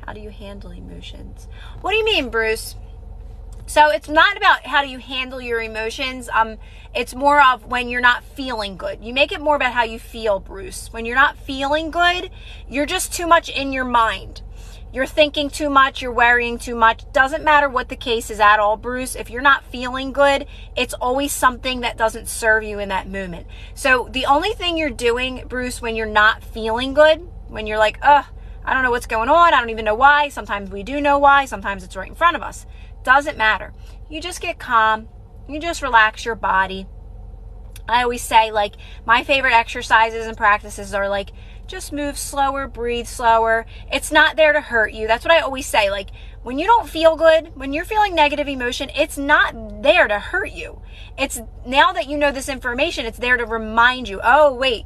How do you handle emotions? What do you mean, Bruce? So it's not about how do you handle your emotions. It's more of when you're not feeling good. You make it more about how you feel, Bruce. When you're not feeling good, you're just too much in your mind. You're thinking too much. You're worrying too much. Doesn't matter what the case is at all, Bruce. If you're not feeling good, it's always something that doesn't serve you in that moment. So the only thing you're doing, Bruce, when you're not feeling good, when you're like, I don't know what's going on. I don't even know why. Sometimes we do know why. Sometimes it's right in front of us. Doesn't matter. You just get calm. You just relax your body. I always say, like, my favorite exercises and practices are like, just move slower, breathe slower. It's not there to hurt you. That's what I always say. Like, when you don't feel good, when you're feeling negative emotion, it's not there to hurt you. It's now that you know this information, it's there to remind you, oh, wait,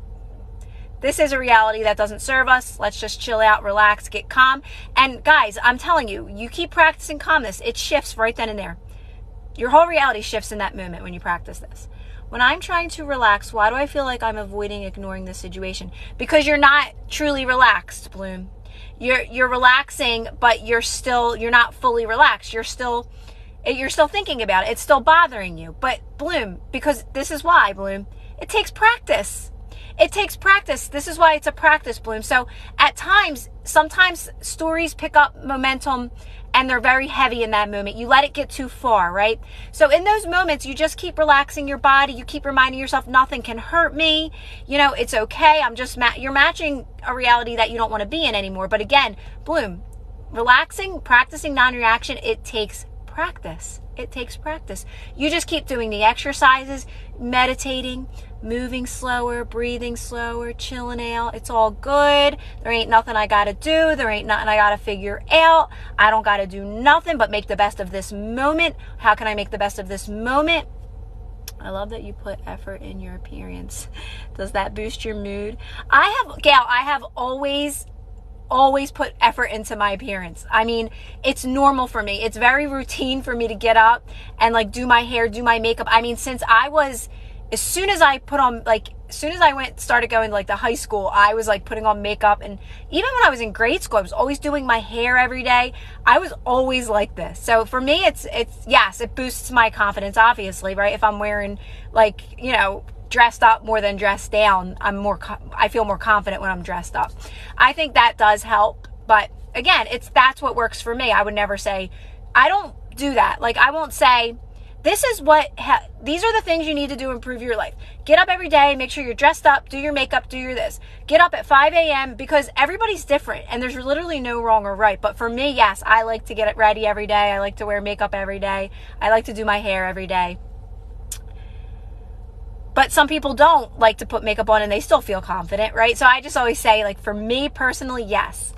this is a reality that doesn't serve us. Let's just chill out, relax, get calm. And guys, I'm telling you, you keep practicing calmness, it shifts right then and there. Your whole reality shifts in that moment when you practice this. When I'm trying to relax, why do I feel like I'm avoiding ignoring the situation? Because you're not truly relaxed, Bloom. You're relaxing, but you're not fully relaxed. You're still thinking about it. It's still bothering you. But Bloom, because this is why, Bloom, it takes practice. It takes practice. This is why it's a practice, Bloom. So at times, sometimes stories pick up momentum and they're very heavy in that moment. You let it get too far, right? So in those moments, you just keep relaxing your body. You keep reminding yourself, nothing can hurt me. You know, it's okay. You're matching a reality that you don't want to be in anymore. But again, Bloom, relaxing, practicing non-reaction, it takes practice. It takes practice. You just keep doing the exercises, meditating, moving slower, breathing slower, chilling out. It's all good. There ain't nothing I got to do. There ain't nothing I got to figure out. I don't got to do nothing but make the best of this moment. How can I make the best of this moment? I love that you put effort in your appearance. Does that boost your mood? I have always put effort into my appearance. I mean, it's normal for me. It's very routine for me to get up and like do my hair, do my makeup. I mean, as soon as I started going to like the high school, I was like putting on makeup. And even when I was in grade school, I was always doing my hair every day. I was always like this. So for me, it's yes, it boosts my confidence, obviously, right? If I'm wearing like, dressed up more than dressed down, I feel more confident when I'm dressed up. I think that does help. But again, that's what works for me. I would never say, I don't do that. Like, I won't say, these are the things you need to do to improve your life. Get up every day, make sure you're dressed up, do your makeup, do your this. Get up at 5 a.m. because everybody's different and there's literally no wrong or right. But for me, yes, I like to get ready every day. I like to wear makeup every day. I like to do my hair every day. But some people don't like to put makeup on and they still feel confident, right? So I just always say, like, for me personally, yes.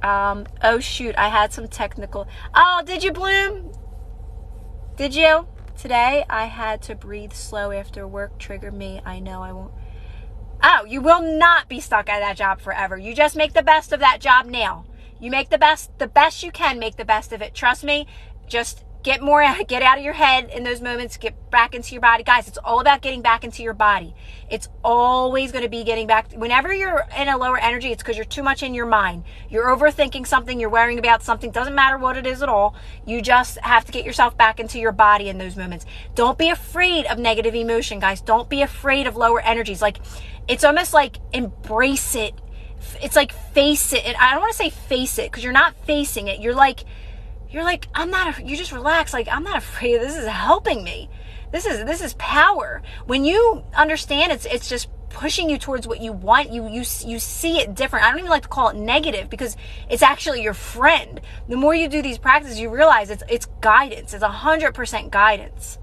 Oh shoot, I had some technical. Oh, did you, Bloom? Did you? Today I had to breathe slow after work. Triggered me. I know I won't. Oh, you will not be stuck at that job forever. You just make the best of that job now. You make the best you can, make the best of it. Trust me. Just get out of your head in those moments, get back into your body. Guys, it's all about getting back into your body. It's always going to be getting back. Whenever you're in a lower energy, it's because you're too much in your mind. You're overthinking something, you're worrying about something. Doesn't matter what it is at all. You just have to get yourself back into your body in those moments. Don't be afraid of negative emotion, guys. Don't be afraid of lower energies. Like, it's almost like embrace it. It's like face it. And I don't want to say face it because you're not facing it. You're like, you just relax. Like, I'm not afraid. This is helping me. This is power. When you understand it's just pushing you towards what you want, you see it different. I don't even like to call it negative because it's actually your friend. The more you do these practices, you realize it's guidance. It's 100% guidance.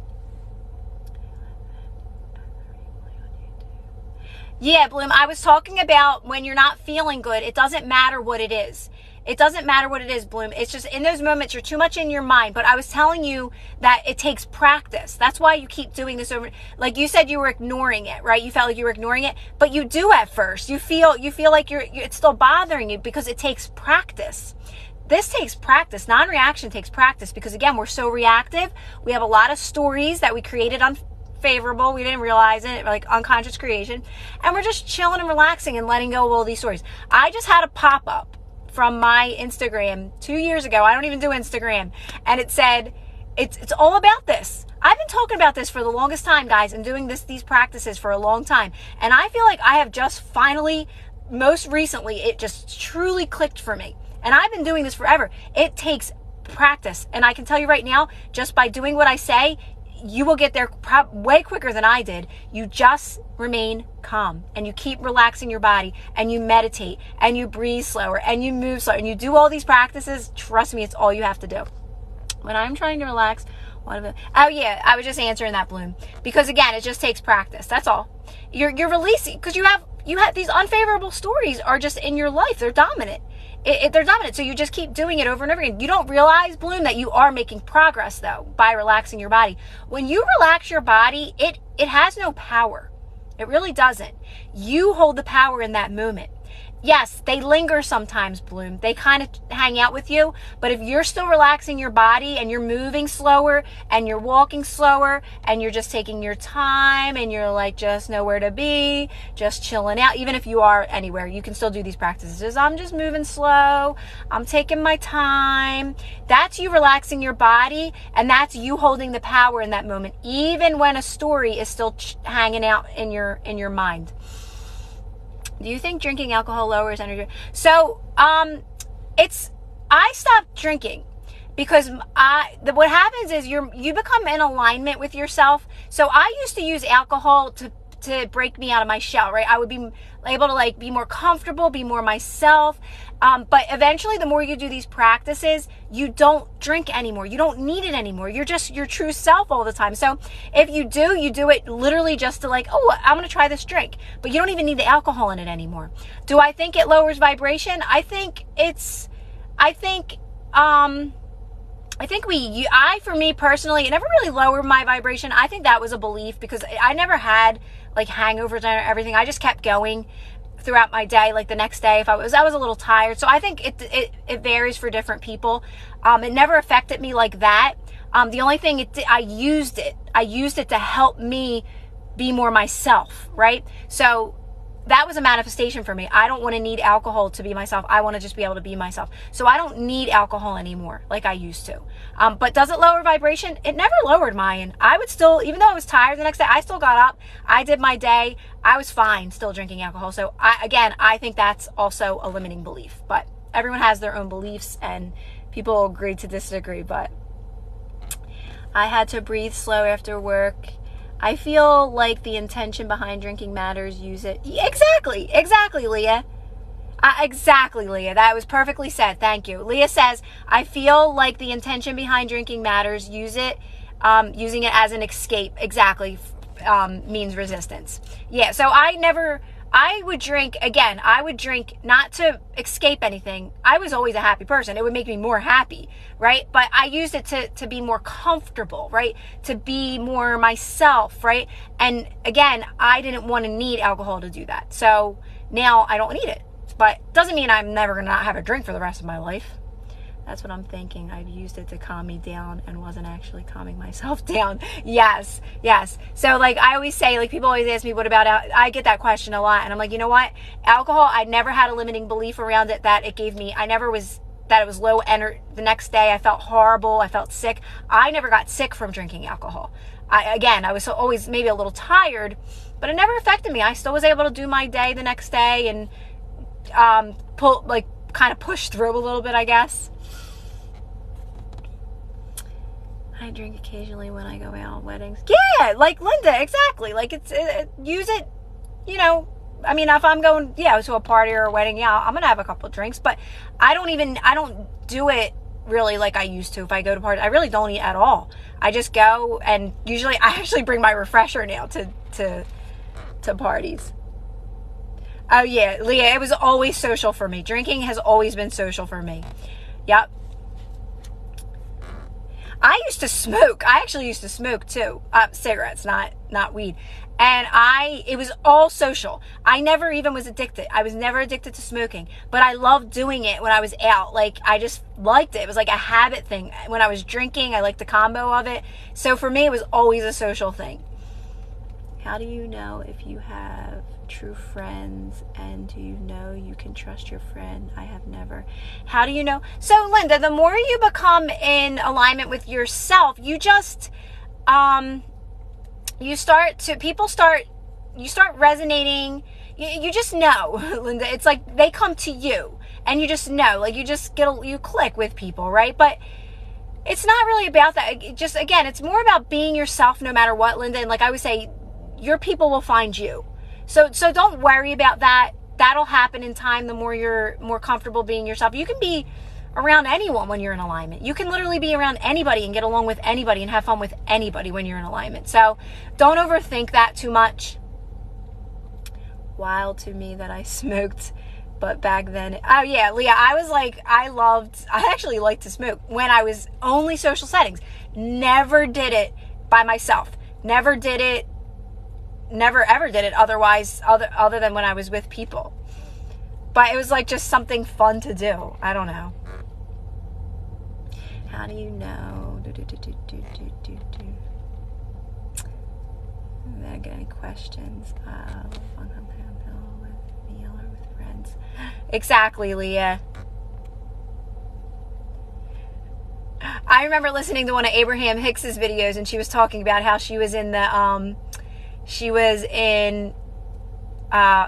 Yeah, Bloom, I was talking about when you're not feeling good, it doesn't matter what it is. It doesn't matter what it is, Bloom. It's just in those moments, you're too much in your mind. But I was telling you that it takes practice. That's why you keep doing this over. Like you said, you were ignoring it, right? You felt like you were ignoring it, but you do at first. You feel like it's still bothering you because it takes practice. This takes practice. Non-reaction takes practice because, again, we're so reactive. We have a lot of stories that we created favorable. We didn't realize it, like unconscious creation. And we're just chilling and relaxing and letting go of all these stories. I just had a pop-up from my Instagram 2 years ago. I don't even do Instagram. And it said, it's all about this. I've been talking about this for the longest time, guys, and doing these practices for a long time. And I feel like I have just finally, most recently, it just truly clicked for me. And I've been doing this forever. It takes practice. And I can tell you right now, just by doing what I say, you will get there way quicker than I did. You just remain calm and you keep relaxing your body and you meditate and you breathe slower and you move slower and you do all these practices. Trust me, it's all you have to do. When I'm trying to relax, oh yeah, I was just answering that, Bloom, because again, it just takes practice. That's all. You're releasing, because you have these unfavorable stories are just in your life. They're dominant. They're dominant. So you just keep doing it over and over again. You don't realize, Bloom, that you are making progress though by relaxing your body. When you relax your body, it has no power. It really doesn't. You hold the power in that moment. Yes, they linger sometimes, Bloom. They kind of hang out with you. But if you're still relaxing your body and you're moving slower and you're walking slower and you're just taking your time and you're like just nowhere to be, just chilling out, even if you are anywhere, you can still do these practices. I'm just moving slow. I'm taking my time. That's you relaxing your body, and that's you holding the power in that moment, even when a story is still hanging out in your mind. Do you think drinking alcohol lowers energy? So, I stopped drinking because what happens is you become in alignment with yourself. So I used to use alcohol to break me out of my shell, right? I would be able to like be more comfortable, be more myself. But eventually the more you do these practices, you don't drink anymore. You don't need it anymore. You're just your true self all the time. So if you do it literally just to like, oh, I'm going to try this drink, but you don't even need the alcohol in it anymore. Do I think it lowers vibration? For me personally, it never really lowered my vibration. I think that was a belief because I never had like hangovers and everything. I just kept going throughout my day. Like the next day, if I was a little tired. So I think it varies for different people. It never affected me like that. The only thing I used it to help me be more myself, right? So that was a manifestation for me. I don't want to need alcohol to be myself. I want to just be able to be myself. So I don't need alcohol anymore like I used to. But does it lower vibration? It never lowered mine. I would still, even though I was tired the next day, I still got up. I did my day. I was fine still drinking alcohol. So I think that's also a limiting belief. But everyone has their own beliefs and people agree to disagree. But I had to breathe slow after work. I feel like the intention behind drinking matters. Use it. Exactly, Leah. Exactly, Leah. That was perfectly said. Thank you. Leah says, I feel like the intention behind drinking matters. Use it. Using it as an escape. Exactly. Means resistance. Yeah, so I would drink not to escape anything. I was always a happy person. It would make me more happy, right? But I used it to be more comfortable, right? To be more myself, right? And again, I didn't want to need alcohol to do that. So now I don't need it. But doesn't mean I'm never going to not have a drink for the rest of my life. That's what I'm thinking. I've used it to calm me down and wasn't actually calming myself down. Yes. So like I always say, like people always ask me, what about, I get that question a lot. And I'm like, you know what? Alcohol, I never had a limiting belief around it that it gave me. I never was, that it was low energy. The next day I felt horrible. I felt sick. I never got sick from drinking alcohol. I was always maybe a little tired, but it never affected me. I still was able to do my day the next day and kind of push through a little bit, I guess. I drink occasionally when I go out on weddings. Yeah, like Linda, exactly. Like use it, I mean, if I'm going, to a party or a wedding, I'm going to have a couple of drinks, but I don't do it really like I used to. If I go to parties, I really don't eat at all. I just go, and usually I actually bring my refresher now to parties. Oh yeah, Leah, it was always social for me. Drinking has always been social for me. Yep. I used to smoke. I actually used to smoke too. Cigarettes, not weed. And it was all social. I never even was addicted. I was never addicted to smoking, but I loved doing it when I was out. Like I just liked it. It was like a habit thing. When I was drinking, I liked the combo of it. So for me, it was always a social thing. How do you know if you have true friends, and do you know you can trust your friend? I have never. How do you know? So Linda, the more you become in alignment with yourself, you just you start resonating. You just know, Linda. It's like they come to you, and you just know, like you click with people, right? But it's not really about that. Again, it's more about being yourself no matter what, Linda. And like I would say, your people will find you. So don't worry about that. That'll happen in time. The more you're more comfortable being yourself, you can be around anyone when you're in alignment. You can literally be around anybody and get along with anybody and have fun with anybody when you're in alignment. So don't overthink that too much. Wild to me that I smoked, but back then, oh yeah, Leah, I actually liked to smoke when I was only social settings. Never did it by myself. Never ever did it other than when I was with people. But it was like just something fun to do. I don't know. How do you know? Did I get any questions? With me or with friends? Exactly, Leah. I remember listening to one of Abraham Hicks's videos, and she was talking about how she was in the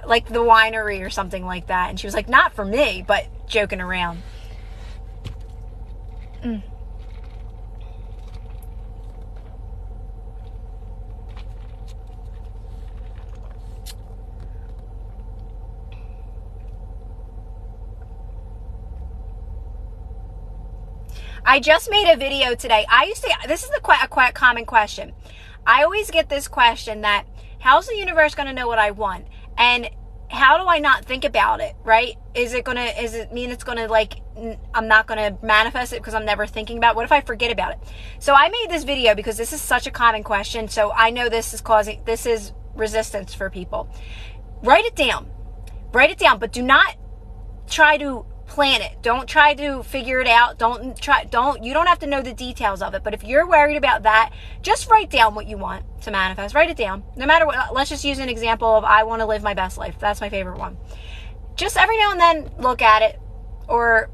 like the winery or something like that, and she was like, not for me, but joking around. I just made a video today. This is a quite common question. I always get this question that, how's the universe going to know what I want? And how do I not think about it, right? Does it mean it's going to, like, I'm not going to manifest it because I'm never thinking about it? What if I forget about it? So I made this video because this is such a common question. So I know this is resistance for people. Write it down, but do not try to plan it. Don't try to figure it out. You don't have to know the details of it. But if you're worried about that, just write down what you want to manifest. Write it down. No matter what. Let's just use an example of, I want to live my best life. That's my favorite one. Just every now and then look at it, or,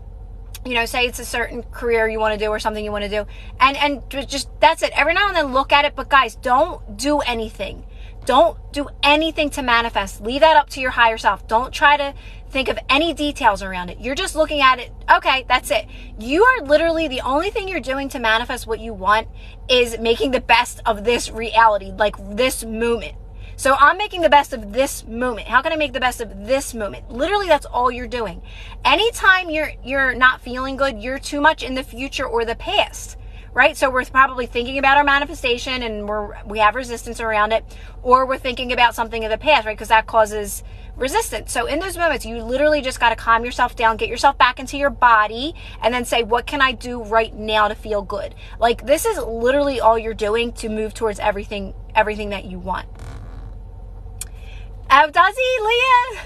say it's a certain career you want to do or something you want to do. And just, that's it. Every now and then look at it. But guys, don't do anything. Don't do anything to manifest. Leave that up to your higher self. Don't try to think of any details around it. You're just looking at it. Okay, that's it. You are literally, the only thing you're doing to manifest what you want is making the best of this reality, like this moment. So I'm making the best of this moment. How can I make the best of this moment? Literally, that's all you're doing. Anytime you're not feeling good, you're too much in the future or the past. Right? So we're probably thinking about our manifestation and we have resistance around it, or we're thinking about something in the past, right? Because that causes resistance. So in those moments, you literally just got to calm yourself down, get yourself back into your body, and then say, what can I do right now to feel good? Like, this is literally all you're doing to move towards everything that you want. Oh, does he,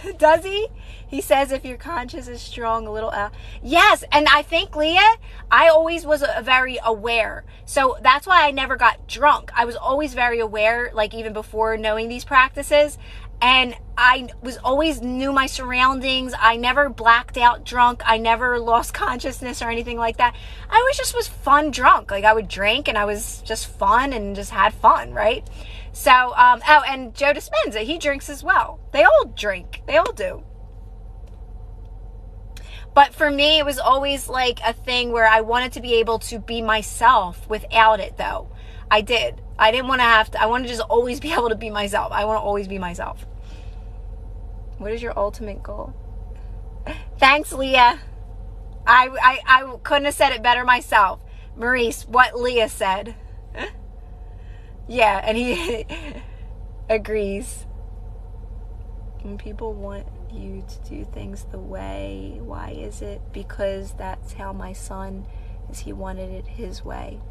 Leah? Does he? He says, if your conscience is strong, a little out. Yes, and I think, Leah, I always was very aware. So that's why I never got drunk. I was always very aware, like even before knowing these practices. And I was always knew my surroundings. I never blacked out drunk. I never lost consciousness or anything like that. I always just was fun drunk. Like, I would drink and I was just fun and just had fun, right? So, and Joe Dispenza, he drinks as well. They all drink. They all do. But for me, it was always like a thing where I wanted to be able to be myself without it, though. I did. I didn't want to have to. I want to just always be able to be myself. I want to always be myself. What is your ultimate goal? Thanks, Leah. I couldn't have said it better myself. Maurice, what Leah said. Yeah, and he agrees. When people want you to do things the way, why is it? Because that's how my son is. He wanted it his way.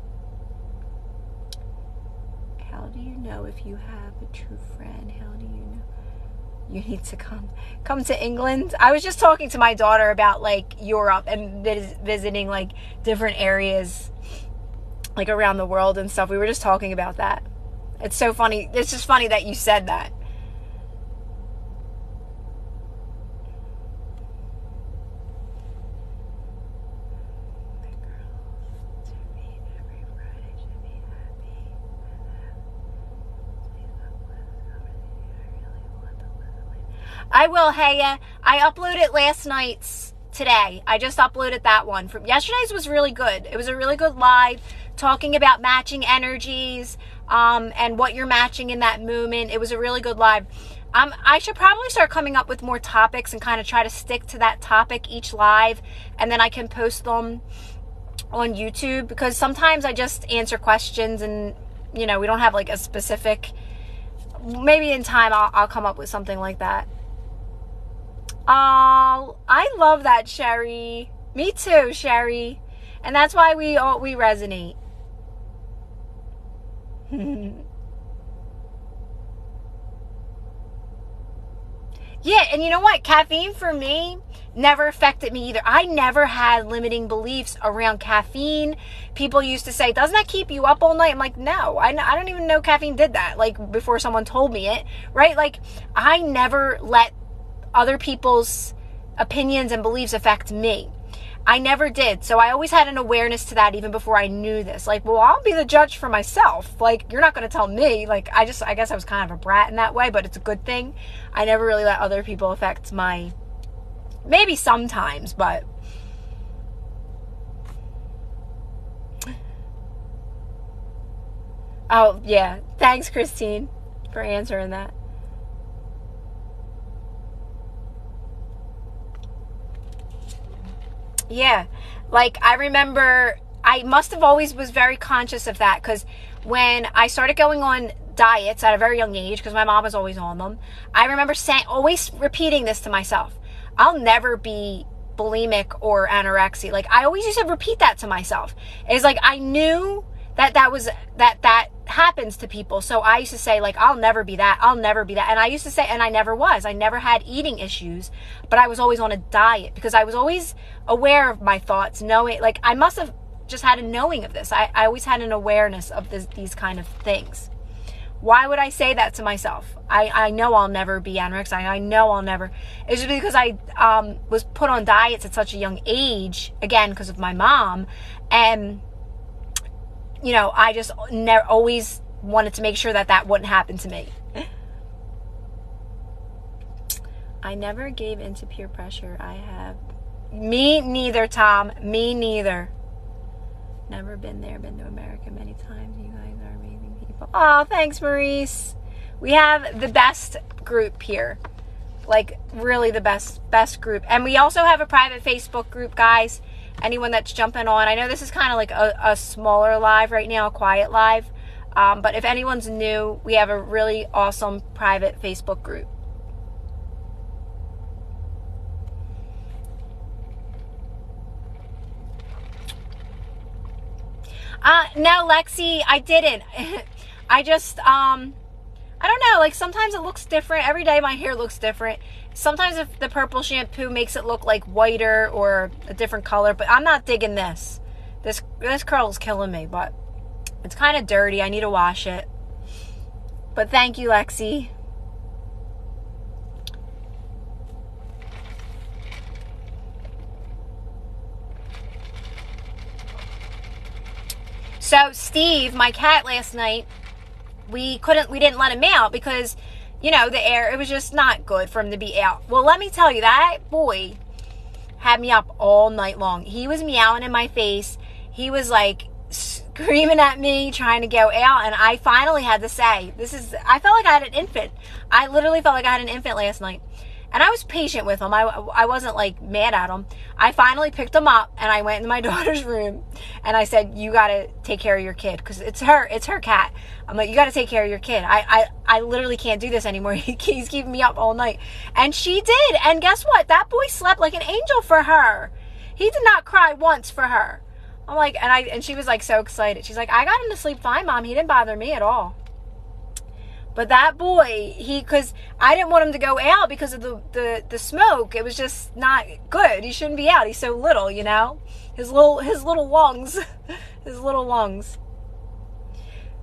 How do you know if you have a true friend? How do you know? You need to come to England. I was just talking to my daughter about, like, Europe and visiting, like, different areas, like, around the world and stuff. We were just talking about that. It's so funny. It's just funny that you said that. I will, Heya. I uploaded last night's today. I just uploaded that one. From yesterday's was really good. It was a really good live talking about matching energies and what you're matching in that moment. It was a really good live. I should probably start coming up with more topics and kind of try to stick to that topic each live, and then I can post them on YouTube, because sometimes I just answer questions and, you know, we don't have like a specific, maybe in time I'll come up with something like that. Oh, I love that, Sherry. Me too, Sherry. And that's why we resonate. Yeah, and you know what? Caffeine for me never affected me either. I never had limiting beliefs around caffeine. People used to say, doesn't that keep you up all night? I'm like, no, I don't even know caffeine did that, like, before someone told me it, right? Like, I never let other people's opinions and beliefs affect me. I never did. So I always had an awareness to that even before I knew this. Like, well, I'll be the judge for myself. Like, you're not going to tell me. Like, I guess I was kind of a brat in that way, but it's a good thing. I never really let other people affect my, maybe sometimes, but. Oh, yeah. Thanks, Christine, for answering that. Yeah, like I remember I must have always was very conscious of that, because when I started going on diets at a very young age, because my mom was always on them, I remember always repeating this to myself: I'll never be bulimic or anorexic. Like, I always used to repeat that to myself. It's like I knew that happens to people. So I used to say, like, I'll never be that. I'll never be that. And I used to say, and I never was. I never had eating issues, but I was always on a diet because I was always aware of my thoughts, knowing, like, I must have just had a knowing of this. I always had an awareness of these kind of things. Why would I say that to myself? I know I'll never be anorexic. I know I'll never. It's just because I was put on diets at such a young age, again, because of my mom. And, you know, I just always wanted to make sure that wouldn't happen to me. I never gave into peer pressure. Me neither, Tom. Me neither. Never been there. Been to America many times. You guys are amazing people. Oh, thanks, Maurice. We have the best group here. Like, really the best group. And we also have a private Facebook group, guys. Anyone that's jumping on. I know this is kind of like a smaller live right now, a quiet live. But if anyone's new, we have a really awesome private Facebook group. No, Lexi, I didn't. I just, I don't know, like, sometimes it looks different. Every day my hair looks different. Sometimes if the purple shampoo makes it look like whiter or a different color, but I'm not digging this. This curl is killing me, but it's kind of dirty. I need to wash it. But thank you, Lexi. So Steve, my cat, last night, we didn't let him out because, you know, the air, it was just not good for him to be out. Well, let me tell you, that boy had me up all night long. He was meowing in my face. He was like screaming at me, trying to go out. And I finally had to say, I felt like I had an infant. I literally felt like I had an infant last night. And I was patient with him. I wasn't like mad at him. I finally picked him up and I went into my daughter's room and I said, you got to take care of your kid, because it's her cat. I'm like, you got to take care of your kid. I literally can't do this anymore. He's keeping me up all night. And she did. And guess what? That boy slept like an angel for her. He did not cry once for her. I'm like, and she was like so excited. She's like, I got him to sleep fine, Mom. He didn't bother me at all. But that boy, because I didn't want him to go out because of the smoke. It was just not good. He shouldn't be out. He's so little, you know. His little lungs, his little lungs.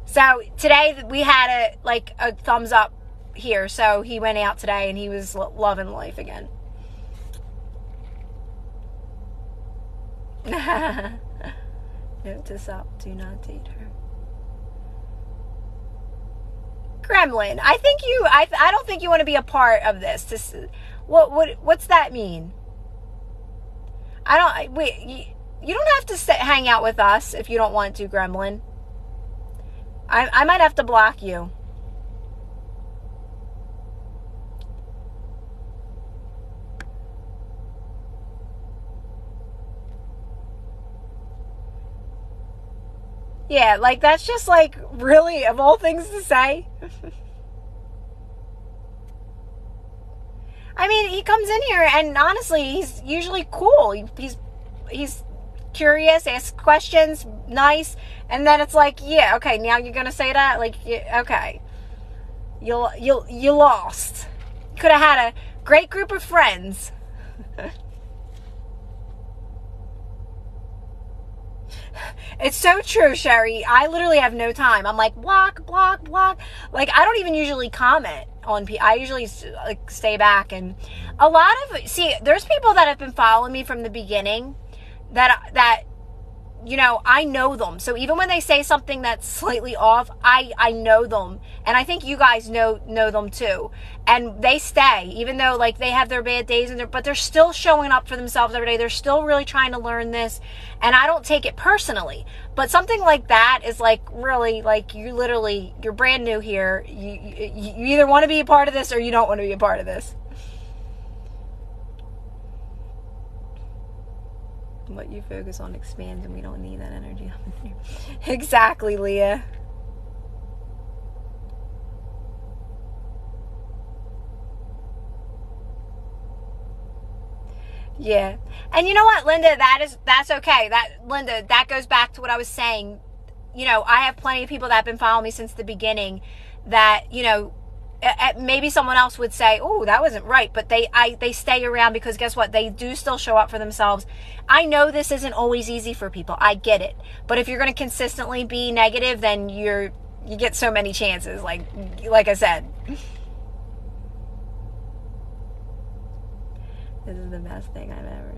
So today we had a thumbs up here. So he went out today and he was loving life again. Note to self, do not date her. Gremlin, I don't think you want to be a part of this. What's that mean? You don't have to hang out with us if you don't want to, Gremlin. I might have to block you. Yeah, like that's just like really of all things to say. I mean, he comes in here and honestly, he's usually cool. He's curious, asks questions, nice, and then it's like, yeah, okay, now you're gonna say that, like, yeah, okay, you lost. You could have had a great group of friends. It's so true, Sherry. I literally have no time. I'm like, block. Like, I don't even usually comment on I usually like stay back. And a lot of, there's people that have been following me from the beginning that you know, I know them. So even when they say something that's slightly off, I know them. And I think you guys know them too. And they stay, even though like they have their bad days but they're still showing up for themselves every day. They're still really trying to learn this. And I don't take it personally. But something like that is like really like you're brand new here. You either want to be a part of this or you don't want to be a part of this. What you focus on expands and we don't need that energy up in here. Exactly, Leah. Yeah. And you know what, Linda, that's okay. Linda, that goes back to what I was saying. You know, I have plenty of people that have been following me since the beginning that, you know, maybe someone else would say, oh, that wasn't right, but they stay around because guess what? They do still show up for themselves. I know this isn't always easy for people. I get it. But if you're going to consistently be negative, then you get so many chances, like I said. This is the best thing I've ever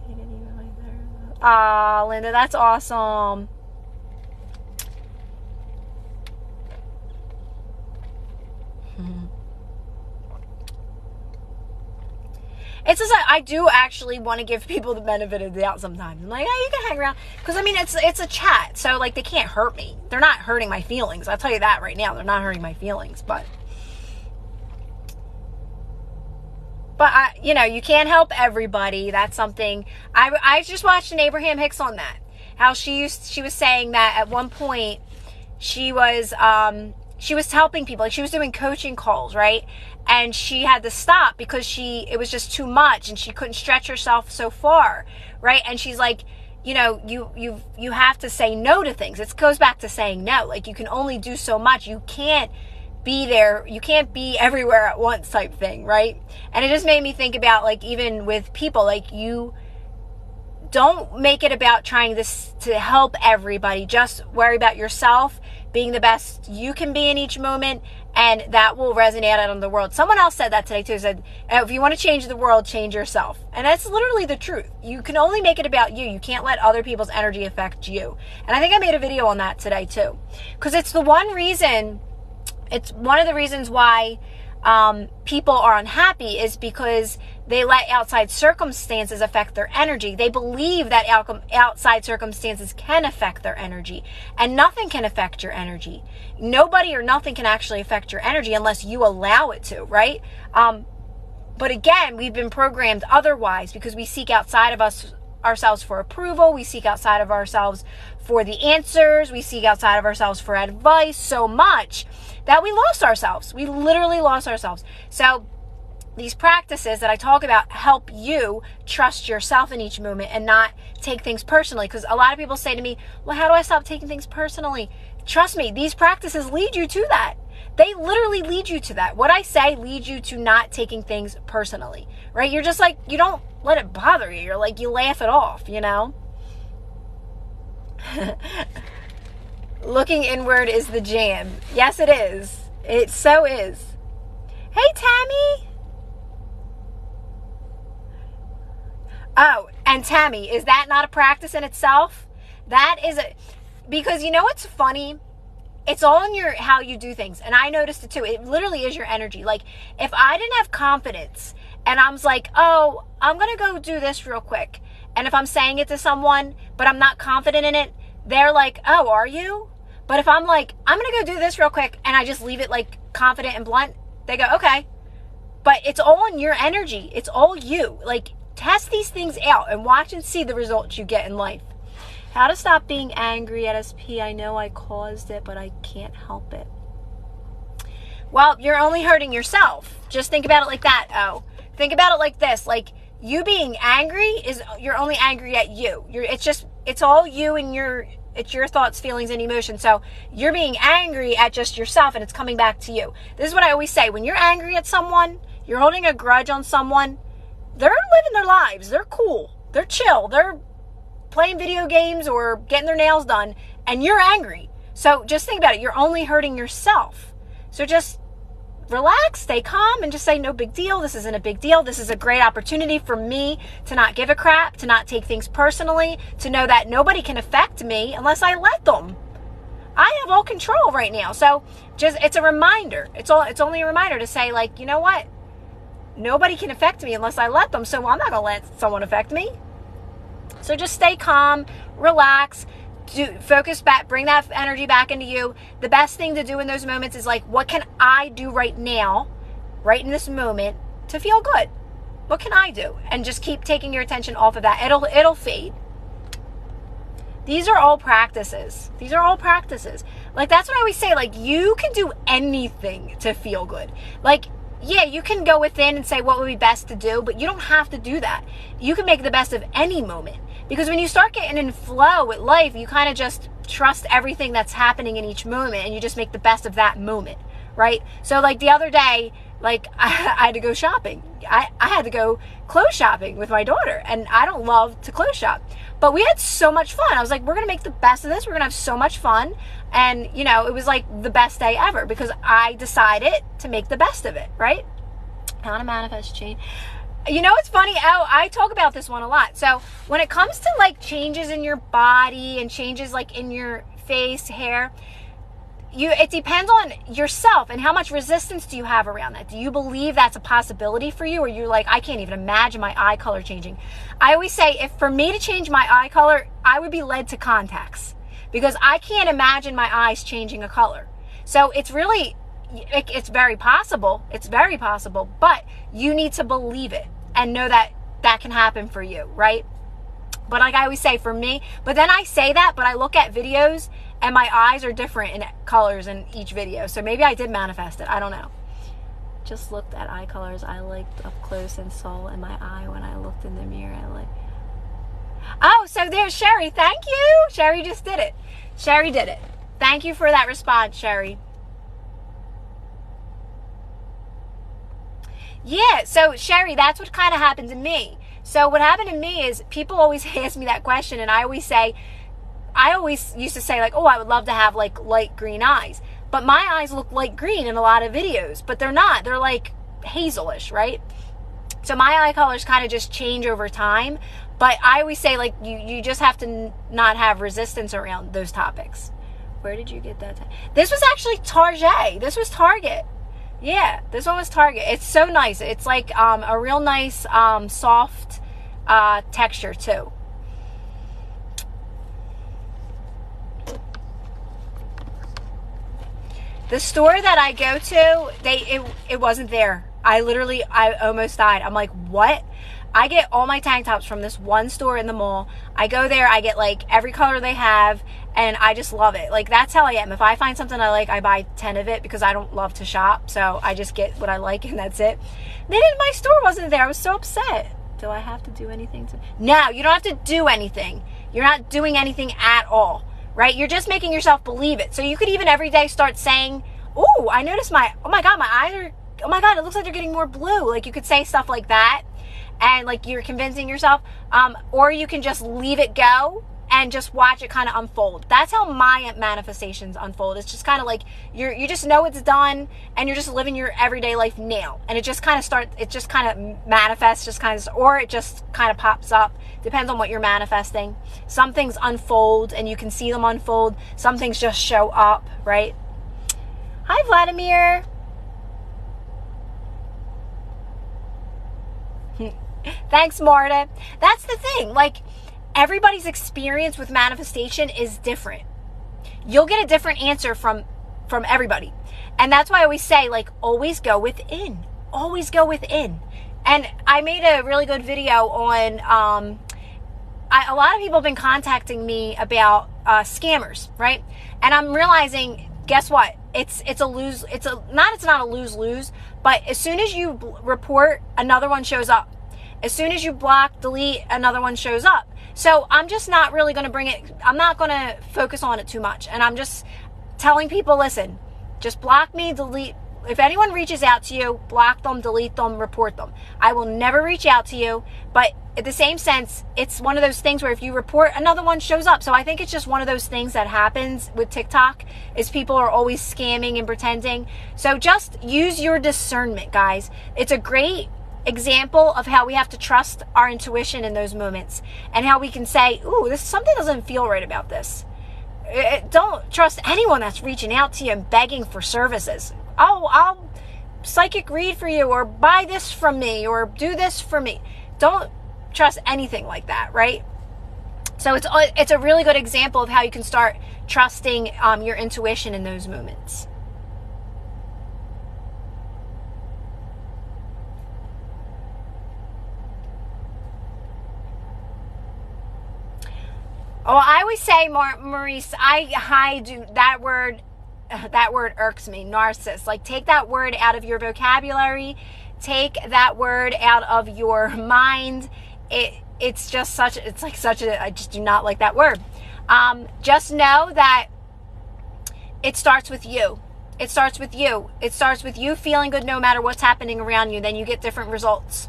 dated anyone like that. Aw, Linda, that's awesome. It's just I do actually want to give people the benefit of the doubt sometimes. I'm like, oh, you can hang around. Because, I mean, it's a chat. So, like, they can't hurt me. They're not hurting my feelings. I'll tell you that right now. They're not hurting my feelings. But you know, you can't help everybody. That's something. I just watched an Abraham Hicks on that. How she was saying that at one point she was helping people. Like, she was doing coaching calls, right? And she had to stop because it was just too much and she couldn't stretch herself so far, right? And she's like, you know, you have to say no to things. It goes back to saying no. Like, you can only do so much. You can't be there. You can't be everywhere at once type thing, right? And it just made me think about, like, even with people, like, you don't make it about trying to help everybody. Just worry about yourself, being the best you can be in each moment, and that will resonate out in the world. Someone else said that today too. Said, if you want to change the world, change yourself. And that's literally the truth. You can only make it about you. You can't let other people's energy affect you. And I think I made a video on that today too. Because it's one of the reasons why people are unhappy is because they let outside circumstances affect their energy. They believe that outside circumstances can affect their energy, and nothing can affect your energy. Nobody or nothing can actually affect your energy unless you allow it to, right? But again, we've been programmed otherwise because we seek outside of ourselves for approval. We seek outside of ourselves for the answers. We seek outside of ourselves for advice so much that we lost ourselves. We literally lost ourselves. So these practices that I talk about help you trust yourself in each moment and not take things personally. Because a lot of people say to me, well, how do I stop taking things personally? Trust me, these practices lead you to that. They literally lead you to that. What I say leads you to not taking things personally, right? You're just like, you don't let it bother you. You're like, you laugh it off, you know? Looking inward is the jam. Yes, it is. It so is. Hey, Tammy. Oh, and Tammy, is that not a practice in itself? That is because you know what's funny? It's all in your, how you do things. And I noticed it too. It literally is your energy. Like if I didn't have confidence and I'm like, oh, I'm going to go do this real quick. And if I'm saying it to someone, but I'm not confident in it, they're like, oh, are you? But if I'm like, I'm going to go do this real quick and I just leave it like confident and blunt, they go, okay. But it's all in your energy. It's all you. Like test these things out and watch and see the results you get in life. How to stop being angry at SP. I know I caused it, but I can't help it. Well, you're only hurting yourself. Just think about it like that. Oh, think about it like this. Like you being angry is, you're only angry at you. It's all you and it's your thoughts, feelings, and emotions. So you're being angry at just yourself and it's coming back to you. This is what I always say. When you're angry at someone, you're holding a grudge on someone, they're living their lives. They're cool. They're chill. They're playing video games or getting their nails done, and you're angry. So just think about it. You're only hurting yourself. So just relax, stay calm, and just say, no big deal. This isn't a big deal. This is a great opportunity for me to not give a crap, to not take things personally, to know that nobody can affect me unless I let them. I have all control right now. So it's a reminder. It's only a reminder to say, like, you know what? Nobody can affect me unless I let them. So I'm not going to let someone affect me. So just stay calm, relax, focus back, bring that energy back into you. The best thing to do in those moments is like, what can I do right now, right in this moment, to feel good? What can I do? And just keep taking your attention off of that. It'll fade. These are all practices. Like that's what I always say. Like you can do anything to feel good. Like, yeah, you can go within and say what would be best to do, but you don't have to do that. You can make the best of any moment. Because when you start getting in flow with life, you kind of just trust everything that's happening in each moment and you just make the best of that moment, right? So like the other day, like I had to go shopping. I had to go clothes shopping with my daughter, and I don't love to clothes shop. But we had so much fun. I was like, we're going to make the best of this. We're going to have so much fun. And, you know, it was like the best day ever because I decided to make the best of it, right? How to manifest change. You know, it's funny. I talk about this one a lot. So when it comes to like changes in your body and changes like in your face, hair, it depends on yourself and how much resistance do you have around that. Do you believe that's a possibility for you? Or you're like, I can't even imagine my eye color changing. I always say, if for me to change my eye color, I would be led to contacts because I can't imagine my eyes changing a color. So it's really, it's very possible. It's very possible, but you need to believe it and know that that can happen for you, right? But like I always say, for me, but then I say that, but I look at videos and my eyes are different in colors in each video. So maybe I did manifest it. I don't know. Just looked at eye colors I liked up close and saw in my eye when I looked in the mirror. Oh, so there's Sherry. Thank you. Sherry just did it. Sherry did it. Thank you for that response, Sherry. Yeah, so Sherry, that's what kind of happened to me. So what happened to me is people always ask me that question, and I always used to say like, oh, I would love to have like light green eyes. But my eyes look light green in a lot of videos, but they're not. They're like hazelish, right? So my eye colors kind of just change over time. But I always say like, you just have to not have resistance around those topics. Where did you get that? This was actually Target. This was Target. Yeah, this one was Target. It's so nice. It's like a real nice soft texture too. The store that I go to, it wasn't there. I almost died. I'm like, what? I get all my tank tops from this one store in the mall. I go there, I get like every color they have, and I just love it. Like, that's how I am. If I find something I like, I buy 10 of it because I don't love to shop. So I just get what I like and that's it. My store wasn't there. I was so upset. Do I have to do anything? No, you don't have to do anything. You're not doing anything at all, right? You're just making yourself believe it. So you could even every day start saying, oh, I noticed oh my God, my eyes are, oh my God, it looks like they're getting more blue. Like, you could say stuff like that. And like you're convincing yourself, or you can just leave it go and just watch it kind of unfold. That's how my manifestations unfold. It's just kind of like you just know it's done, and you're just living your everyday life now. And it just kind of manifests, or it just kind of pops up. Depends on what you're manifesting. Some things unfold and you can see them unfold. Some things just show up, right? Hi, Vladimir. Thanks, Marta. That's the thing. Like, everybody's experience with manifestation is different. You'll get a different answer from everybody. And that's why I always say, like, always go within. Always go within. And I made a really good video on, a lot of people have been contacting me about scammers, right? And I'm realizing, guess what? It's not a lose-lose, but as soon as you report, another one shows up. As soon as you block, delete, another one shows up. So I'm just not really going to I'm not going to focus on it too much. And I'm just telling people, listen, just block me, delete. If anyone reaches out to you, block them, delete them, report them. I will never reach out to you. But at the same sense, it's one of those things where if you report, another one shows up. So I think it's just one of those things that happens with TikTok is people are always scamming and pretending. So just use your discernment, guys. It's a great example of how we have to trust our intuition in those moments, and how we can say, ooh, something doesn't feel right about this. Don't trust anyone that's reaching out to you and begging for services. Oh, I'll psychic read for you, or buy this from me, or do this for me. Don't trust anything like that, right? So it's a really good example of how you can start trusting your intuition in those moments. Oh, I always say, Maurice, I do that word irks me, narcissist. Like, take that word out of your vocabulary, take that word out of your mind. It's just I just do not like that word. Just know that it starts with you. It starts with you. It starts with you feeling good no matter what's happening around you. Then you get different results.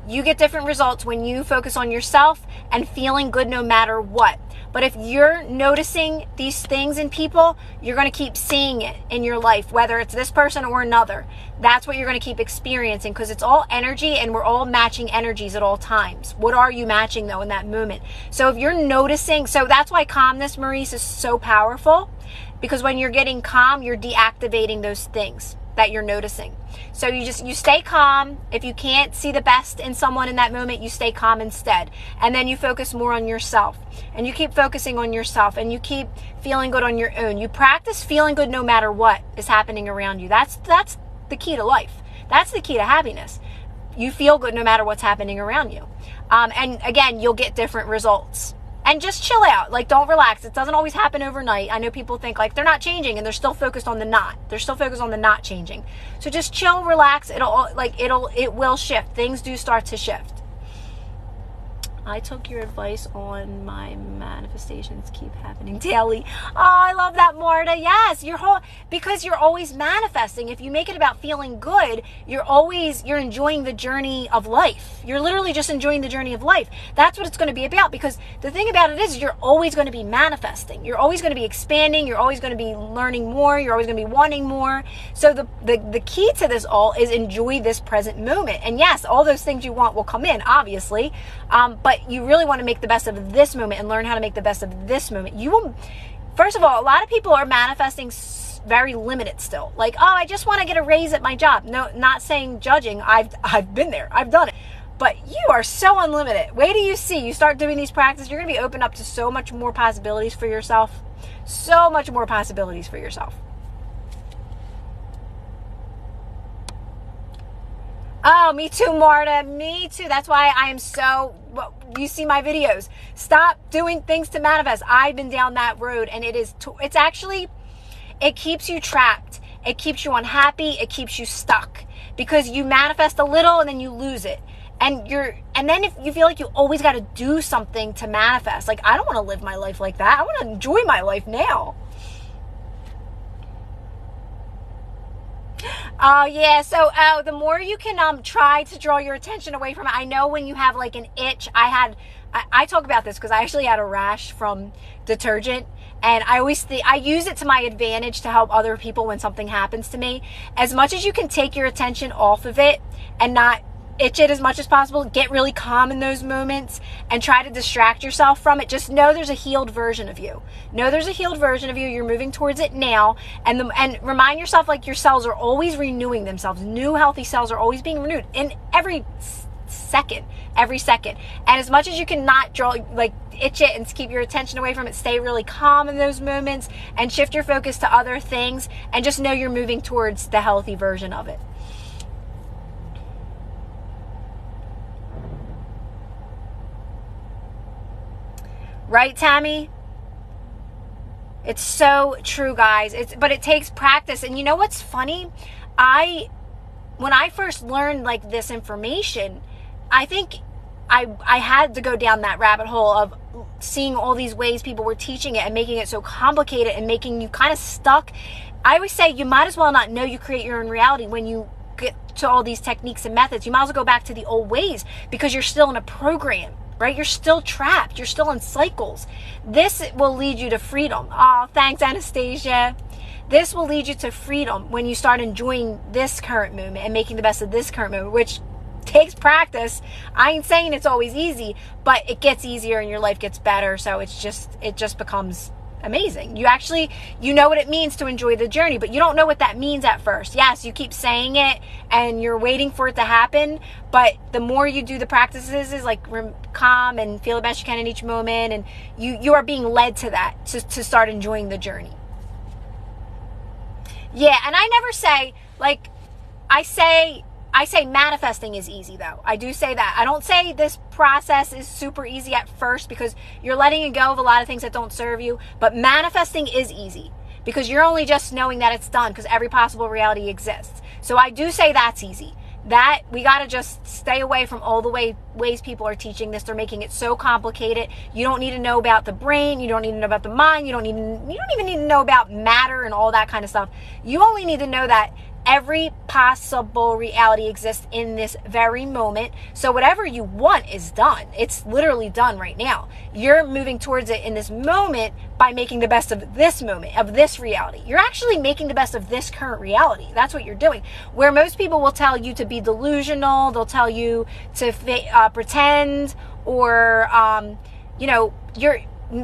You get different results when you focus on yourself and feeling good no matter what. But if you're noticing these things in people, you're going to keep seeing it in your life, whether it's this person or another. That's what you're going to keep experiencing, because it's all energy and we're all matching energies at all times. What are you matching, though, in that moment? So if you're noticing, so that's why calmness, Maurice, is so powerful, because when you're getting calm, you're deactivating those things that you're noticing. So you stay calm. If you can't see the best in someone in that moment, you stay calm instead. And then you focus more on yourself. And you keep focusing on yourself, and you keep feeling good on your own. You practice feeling good no matter what is happening around you. That's the key to life. That's the key to happiness. You feel good no matter what's happening around you. And again, you'll get different results. And just chill out. Like, don't relax. It doesn't always happen overnight. I know people think like they're not changing, and they're still focused on the not. They're still focused on the not changing. So just chill, relax. It will shift. Things do start to shift. I took your advice on my manifestations keep happening daily. Oh, I love that, Marta. Yes, because you're always manifesting. If you make it about feeling good, you're enjoying the journey of life. You're literally just enjoying the journey of life. That's what it's going to be about, because the thing about it is you're always going to be manifesting. You're always going to be expanding. You're always going to be learning more. You're always going to be wanting more. So the key to this all is enjoy this present moment. And yes, all those things you want will come in, obviously. But you really want to make the best of this moment and learn how to make the best of this moment. First of all, a lot of people are manifesting very limited still. Like, oh, I just want to get a raise at my job. No, not saying judging. I've been there. I've done it. But you are so unlimited. Wait till you see. You start doing these practices, you're going to be open up to so much more possibilities for yourself. So much more possibilities for yourself. Oh, me too, Marta. Me too. That's why I am you see my videos. Stop doing things to manifest. I've been down that road, and it keeps you trapped. It keeps you unhappy. It keeps you stuck, because you manifest a little and then you lose it. And then if you feel like you always got to do something to manifest, like, I don't want to live my life like that. I want to enjoy my life now. Oh yeah, so the more you can try to draw your attention away from it. I know when you have like an itch, I talk about this because I actually had a rash from detergent, and I use it to my advantage to help other people when something happens to me. As much as you can take your attention off of it and not itch it as much as possible, get really calm in those moments and try to distract yourself from it. Just know there's a healed version of you. Know there's a healed version of you. You're moving towards it now, and remind yourself like your cells are always renewing themselves. New healthy cells are always being renewed in every second. And as much as you can not draw, like itch it and keep your attention away from it, stay really calm in those moments and shift your focus to other things, and just know you're moving towards the healthy version of it. Right, Tammy? It's so true, guys. But it takes practice. And you know what's funny? When I first learned like this information, I think I had to go down that rabbit hole of seeing all these ways people were teaching it and making it so complicated and making you kind of stuck. I always say you might as well not know you create your own reality when you get to all these techniques and methods. You might as well go back to the old ways because you're still in a program. Right? You're still trapped. You're still in cycles. This will lead you to freedom. Oh, thanks, Anastasia. This will lead you to freedom when you start enjoying this current moment and making the best of this current moment, which takes practice. I ain't saying it's always easy, but it gets easier and your life gets better. So it just becomes amazing. You know what it means to enjoy the journey, but you don't know what that means at first. Yes, you keep saying it and you're waiting for it to happen, but the more you do the practices is like calm and feel the best you can in each moment, and you are being led to that to start enjoying the journey. Yeah, and I never say like I say manifesting is easy, though. I do say that. I don't say this process is super easy at first because you're letting go of a lot of things that don't serve you. But manifesting is easy because you're only just knowing that it's done because every possible reality exists. So I do say that's easy. That we got to just stay away from all the ways people are teaching this. They're making it so complicated. You don't need to know about the brain. You don't need to know about the mind. You don't even need to know about matter and all that kind of stuff. You only need to know that every possible reality exists in this very moment. So whatever you want is done. It's literally done right now. You're moving towards it in this moment by making the best of this moment, of this reality. You're actually making the best of this current reality. That's what you're doing. Where most people will tell you to be delusional, they'll tell you to pretend, or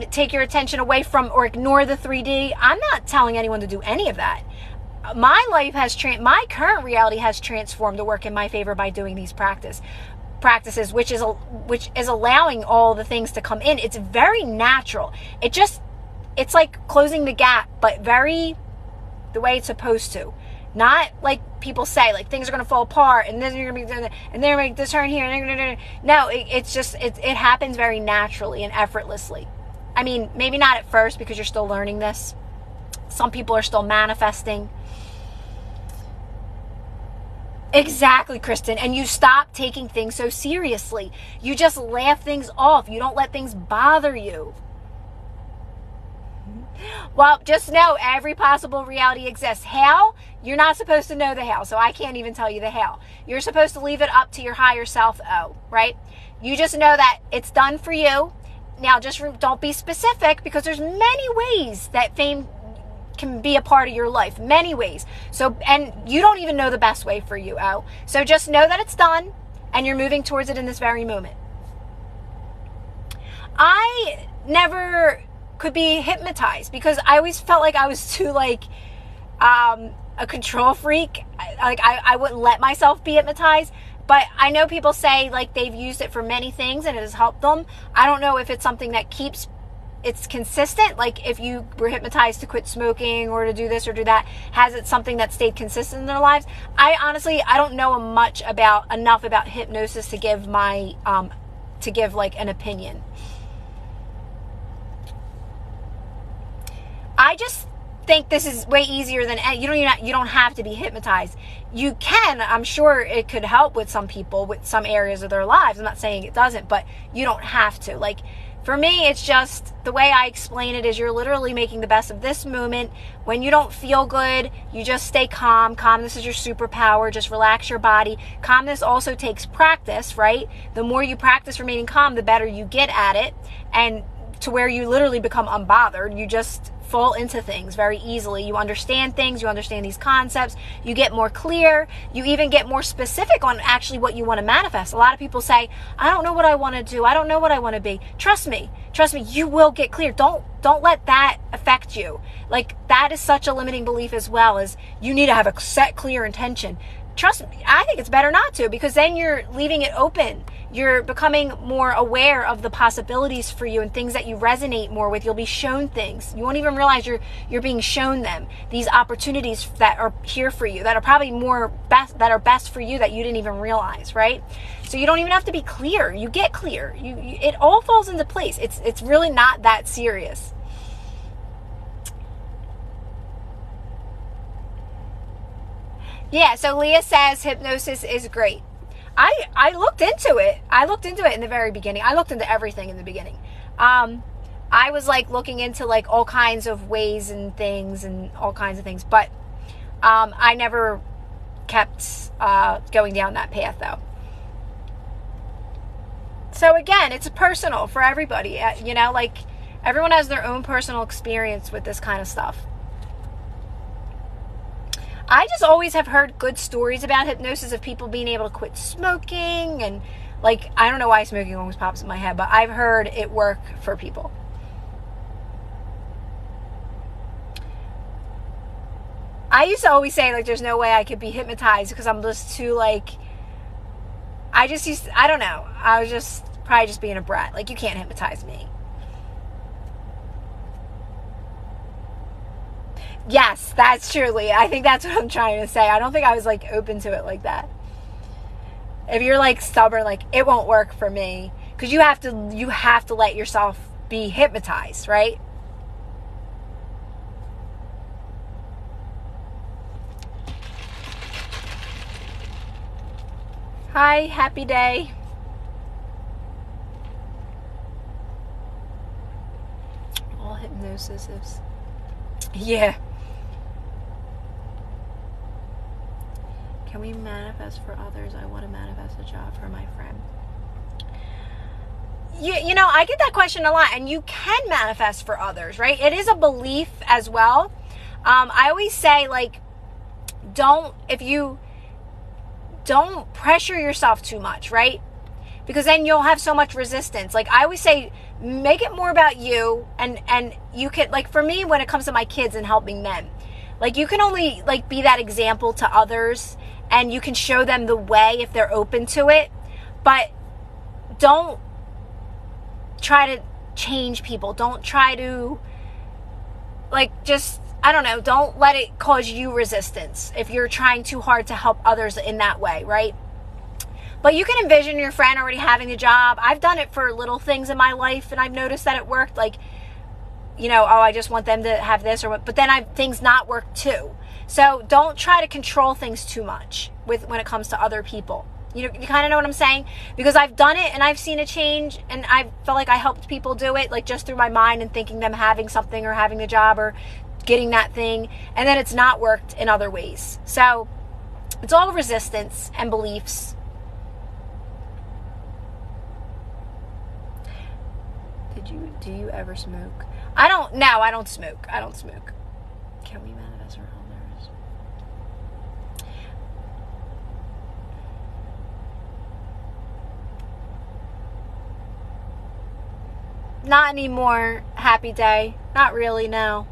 take your attention away from or ignore the 3D. I'm not telling anyone to do any of that. My life my current reality has transformed to work in my favor by doing these practices, which is allowing all the things to come in. It's very natural. It's like closing the gap, but the way it's supposed to. Not like people say, like things are going to fall apart and then you're going to be, and then make this turn here. No, it happens very naturally and effortlessly. I mean, maybe not at first because you're still learning this. Some people are still manifesting. Exactly, Kristen. And you stop taking things so seriously. You just laugh things off. You don't let things bother you. Well, just know every possible reality exists. How? You're not supposed to know the how, so I can't even tell you the how. You're supposed to leave it up to your higher self, right? You just know that it's done for you. Now, just don't be specific because there's many ways that fame can be a part of your life, many ways. So, and you don't even know the best way for you, So just know that it's done and you're moving towards it in this very moment. I never could be hypnotized because I always felt like I was too a control freak. I wouldn't let myself be hypnotized. But I know people say like they've used it for many things and it has helped them. I don't know if it's something that it's consistent. Like if you were hypnotized to quit smoking or to do this or do that, has it something that stayed consistent in their lives? I don't know enough about hypnosis to give like an opinion. think this is way easier than you don't have to be hypnotized. You can, I'm sure it could help with some people with some areas of their lives. I'm not saying it doesn't, but you don't have to. Like, for me, it's just the way I explain it is you're literally making the best of this moment. When you don't feel good, you just stay calm. Calmness is your superpower. Just relax your body. Calmness also takes practice, right? The more you practice remaining calm, the better you get at it, and to where you literally become unbothered. You just fall into things very easily. You understand things, you understand these concepts, you get more clear, you even get more specific on actually what you want to manifest. A lot of people say, I don't know what I want to do, I don't know what I want to be. Trust me, you will get clear. Don't let that affect you. Like, that is such a limiting belief as well, as you need to have a set, clear intention. Trust me, I think it's better not to, because then you're leaving it open. You're becoming more aware of the possibilities for you and things that you resonate more with. You'll be shown things. You won't even realize you're being shown them. These opportunities that are here for you, that are probably that are best for you, that you didn't even realize, right? So you don't even have to be clear. You get clear. It all falls into place. It's really not that serious. Yeah, so Leah says hypnosis is great. I looked into it. I looked into it in the very beginning. I looked into everything in the beginning. I was like looking into like all kinds of ways and things and all kinds of things, but I never kept going down that path though. So again, it's personal for everybody. You know, like, everyone has their own personal experience with this kind of stuff. I just always have heard good stories about hypnosis of people being able to quit smoking, and like, I don't know why smoking always pops in my head, but I've heard it work for people. I used to always say, like, there's no way I could be hypnotized because I'm just too, like, I don't know. I was just probably just being a brat. Like, you can't hypnotize me. Yes, that's truly. I think that's what I'm trying to say. I don't think I was like open to it like that. If you're like stubborn, like, it won't work for me, because you have to let yourself be hypnotized, right? Hi, happy day. All hypnosis is, yeah. Can we manifest for others? I want to manifest a job for my friend. You know, I get that question a lot, and you can manifest for others, right? It is a belief as well. I always say, like, don't pressure yourself too much, right? Because then you'll have so much resistance. Like, I always say, make it more about you, and you can, like, for me, when it comes to my kids and helping them, like, you can only, like, be that example to others, and you can show them the way if they're open to it, but don't try to change people. Don't try to, like, just, I don't know, don't let it cause you resistance if you're trying too hard to help others in that way, right? But you can envision your friend already having a job. I've done it for little things in my life, and I've noticed that it worked. Like, you know, oh, I just want them to have this, or what, but then things not work too. So don't try to control things too much when it comes to other people. You know, you kind of know what I'm saying? Because I've done it, and I've seen a change, and I felt like I helped people do it, like, just through my mind and thinking them having something or having a job or getting that thing, and then it's not worked in other ways. So it's all resistance and beliefs. Do you ever smoke? I don't smoke. Can we manifest for others? Not anymore, happy day. Not really, no.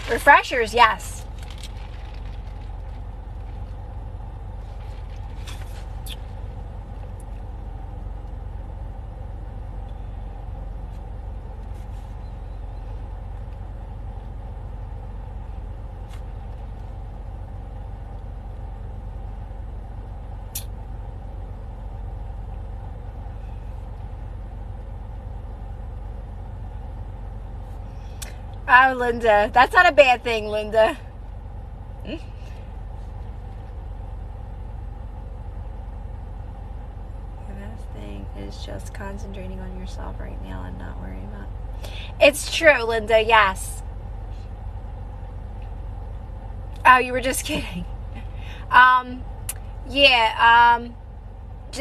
Refreshers, yes. Oh, Linda, that's not a bad thing, Linda. The best thing is just concentrating on yourself right now and not worrying about it. It's true, Linda, yes. Oh, you were just kidding.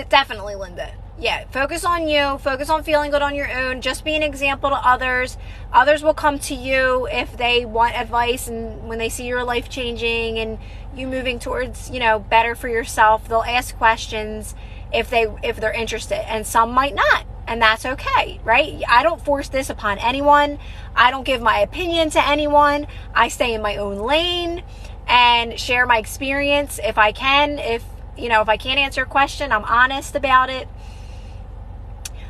Definitely, Linda. Yeah, focus on you. Focus on feeling good on your own. Just be an example to others. Others will come to you if they want advice, and when they see your life changing and you moving towards, better for yourself, they'll ask questions if they're interested, and some might not, and that's okay, right? I don't force this upon anyone. I don't give my opinion to anyone. I stay in my own lane and share my experience if I can. If I can't answer a question, I'm honest about it.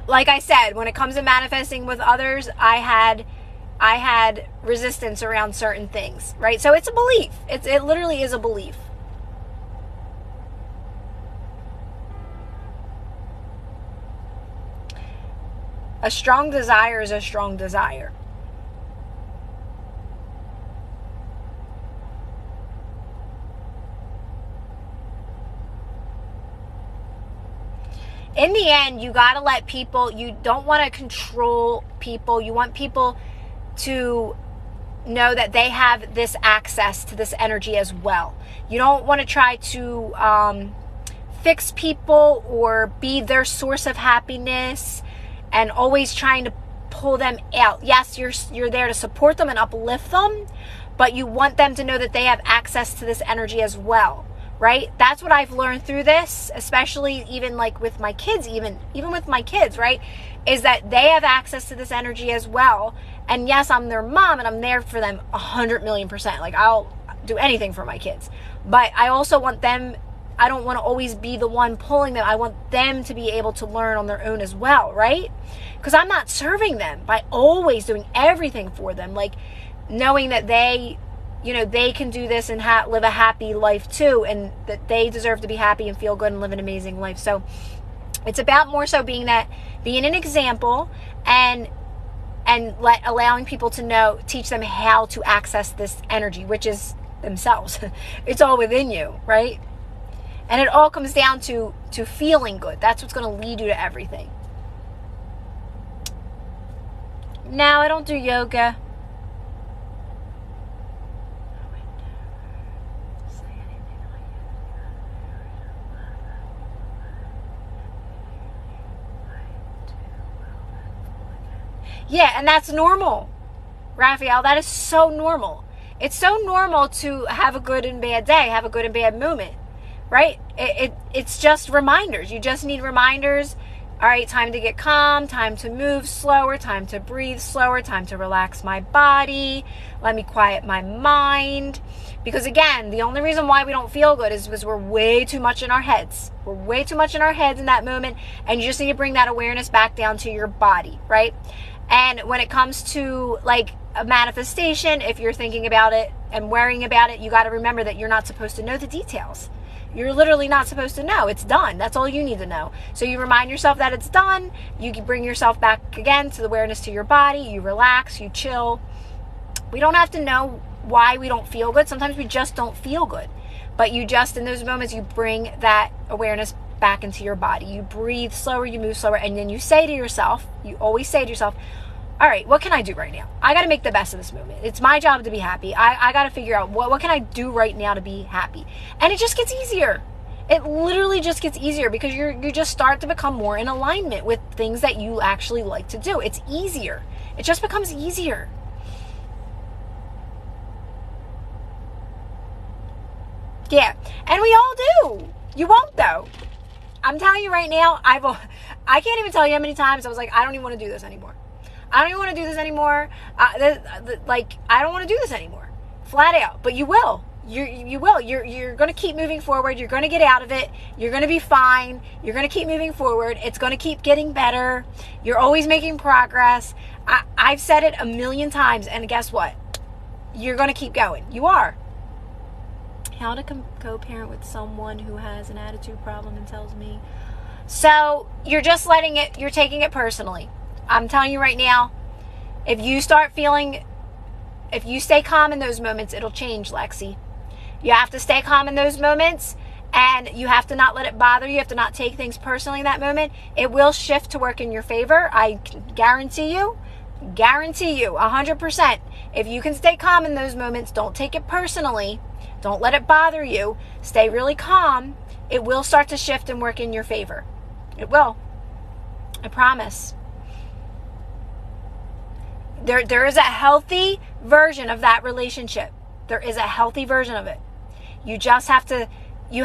Like I said, when it comes to manifesting with others, I had resistance around certain things, right? So it's a belief. It literally is a belief. A strong desire is a strong desire. In the end, you got to let people, you don't want to control people. You want people to know that they have this access to this energy as well. You don't want to try to fix people or be their source of happiness and always trying to pull them out. Yes, you're there to support them and uplift them, but you want them to know that they have access to this energy as well. Right? That's what I've learned through this, especially even like with my kids, even with my kids, right? Is that they have access to this energy as well. And yes, I'm their mom and I'm there for them 100,000,000%. Like, I'll do anything for my kids. But I also want them, I don't want to always be the one pulling them. I want them to be able to learn on their own as well, right? Because I'm not serving them by always doing everything for them. Like, knowing that they can do this and live a happy life too, and that they deserve to be happy and feel good and live an amazing life. So it's about more so being an example and allowing people to teach them how to access this energy, which is themselves. It's all within you, right? And it all comes down to feeling good. That's what's going to lead you to everything. No, I don't do yoga. Yeah, and that's normal, Raphael. That is so normal. It's so normal to have a good and bad day, have a good and bad moment, right? It's just reminders. You just need reminders. All right, time to get calm, time to move slower, time to breathe slower, time to relax my body. Let me quiet my mind. Because again, the only reason why we don't feel good is because we're way too much in our heads. We're way too much in our heads in that moment, and you just need to bring that awareness back down to your body, right? And when it comes to like a manifestation, if you're thinking about it and worrying about it, you got to remember that you're not supposed to know the details. You're literally not supposed to know. It's done. That's all you need to know. So you remind yourself that it's done. You bring yourself back again to the awareness to your body. You relax, you chill. We don't have to know why we don't feel good. Sometimes we just don't feel good. But you just, in those moments, you bring that awareness back into your body. You breathe slower, you move slower, and then you always say to yourself, all right, what can I do right now? I got to make the best of this moment. It's my job to be happy. I got to figure out what can I do right now to be happy? And it just gets easier. It literally just gets easier because you just start to become more in alignment with things that you actually like to do. It's easier. It just becomes easier. Yeah, and we all do. You won't though. I'm telling you right now, I can't even tell you how many times I was like, I don't even want to do this anymore. I don't even want to do this anymore. I don't want to do this anymore. Flat out. But you will. You will. You're going to keep moving forward. You're going to get out of it. You're going to be fine. You're going to keep moving forward. It's going to keep getting better. You're always making progress. I've said it 1,000,000 times, and guess what? You're going to keep going. You are. How to co-parent with someone who has an attitude problem and tells me. So you're just you're taking it personally. I'm telling you right now, if you start feeling if you stay calm in those moments, it'll change, Lexi. You have to stay calm in those moments, and you have to not let it bother you. You have to not take things personally in that moment. It will shift to work in your favor. I guarantee you, 100%. If you can stay calm in those moments, don't take it personally. Don't let it bother you. Stay really calm. It will start to shift and work in your favor. It will. I promise. There is a healthy version of that relationship. There is a healthy version of it. You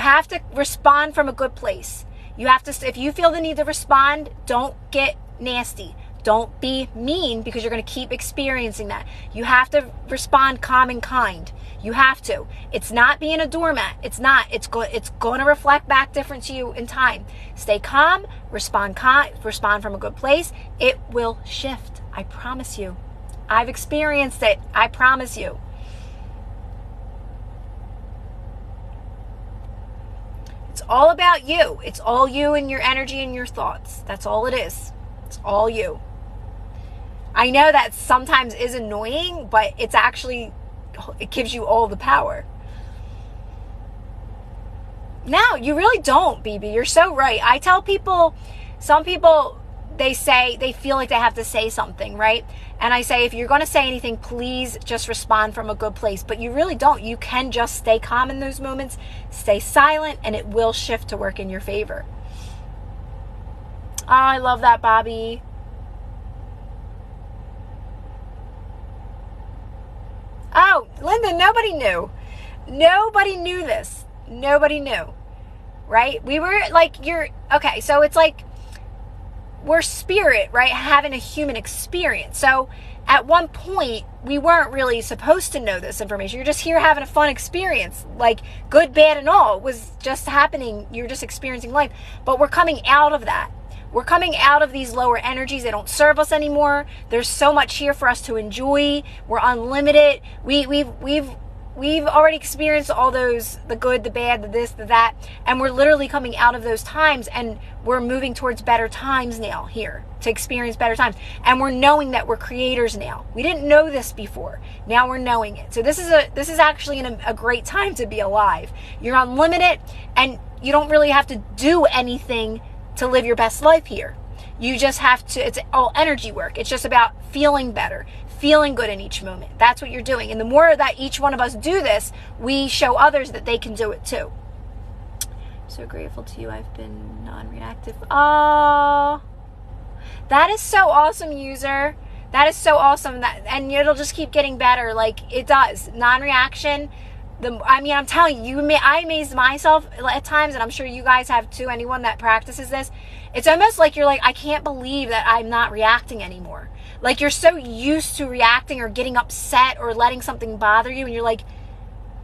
have to respond from a good place. If you feel the need to respond, don't get nasty. Don't be mean, because you're going to keep experiencing that. You have to respond calm and kind. You have to. It's not being a doormat. It's not. It's going to reflect back different to you in time. Stay calm, respond from a good place. It will shift. I promise you. I've experienced it. I promise you. It's all about you. It's all you and your energy and your thoughts. That's all it is. It's all you. I know that sometimes is annoying, but it gives you all the power. No, you really don't, BB. You're so right. I tell people, some people, they feel like they have to say something, right? And I say, if you're going to say anything, please just respond from a good place. But you really don't. You can just stay calm in those moments, stay silent, and it will shift to work in your favor. Oh, I love that, Bobby. Oh, Linda, nobody knew. Nobody knew this. Nobody knew. Right? We were like, okay, so it's like we're spirit, right? Having a human experience. So at one point, we weren't really supposed to know this information. You're just here having a fun experience. Like, good, bad, and all. It was just happening. You're just experiencing life. But we're coming out of that. We're coming out of these lower energies. They don't serve us anymore. There's so much here for us to enjoy. We're unlimited. We've already experienced all those, the good, the bad, the this, the that, and we're literally coming out of those times, and we're moving towards better times now here to experience better times. And we're knowing that we're creators now. We didn't know this before. Now we're knowing it. So this is actually a great time to be alive. You're unlimited, and you don't really have to do anything to live your best life here. You just have to, it's all energy work. It's just about feeling better, feeling good in each moment. That's what you're doing. And the more that each one of us do this, we show others that they can do it too. So grateful to you. I've been non-reactive. Oh, that is so awesome, user. That is so awesome. And it'll just keep getting better. Like it does. Non-reaction. I'm telling you, I amaze myself at times, and I'm sure you guys have too, anyone that practices this. It's almost like you're like, I can't believe that I'm not reacting anymore. Like you're so used to reacting or getting upset or letting something bother you, and you're like,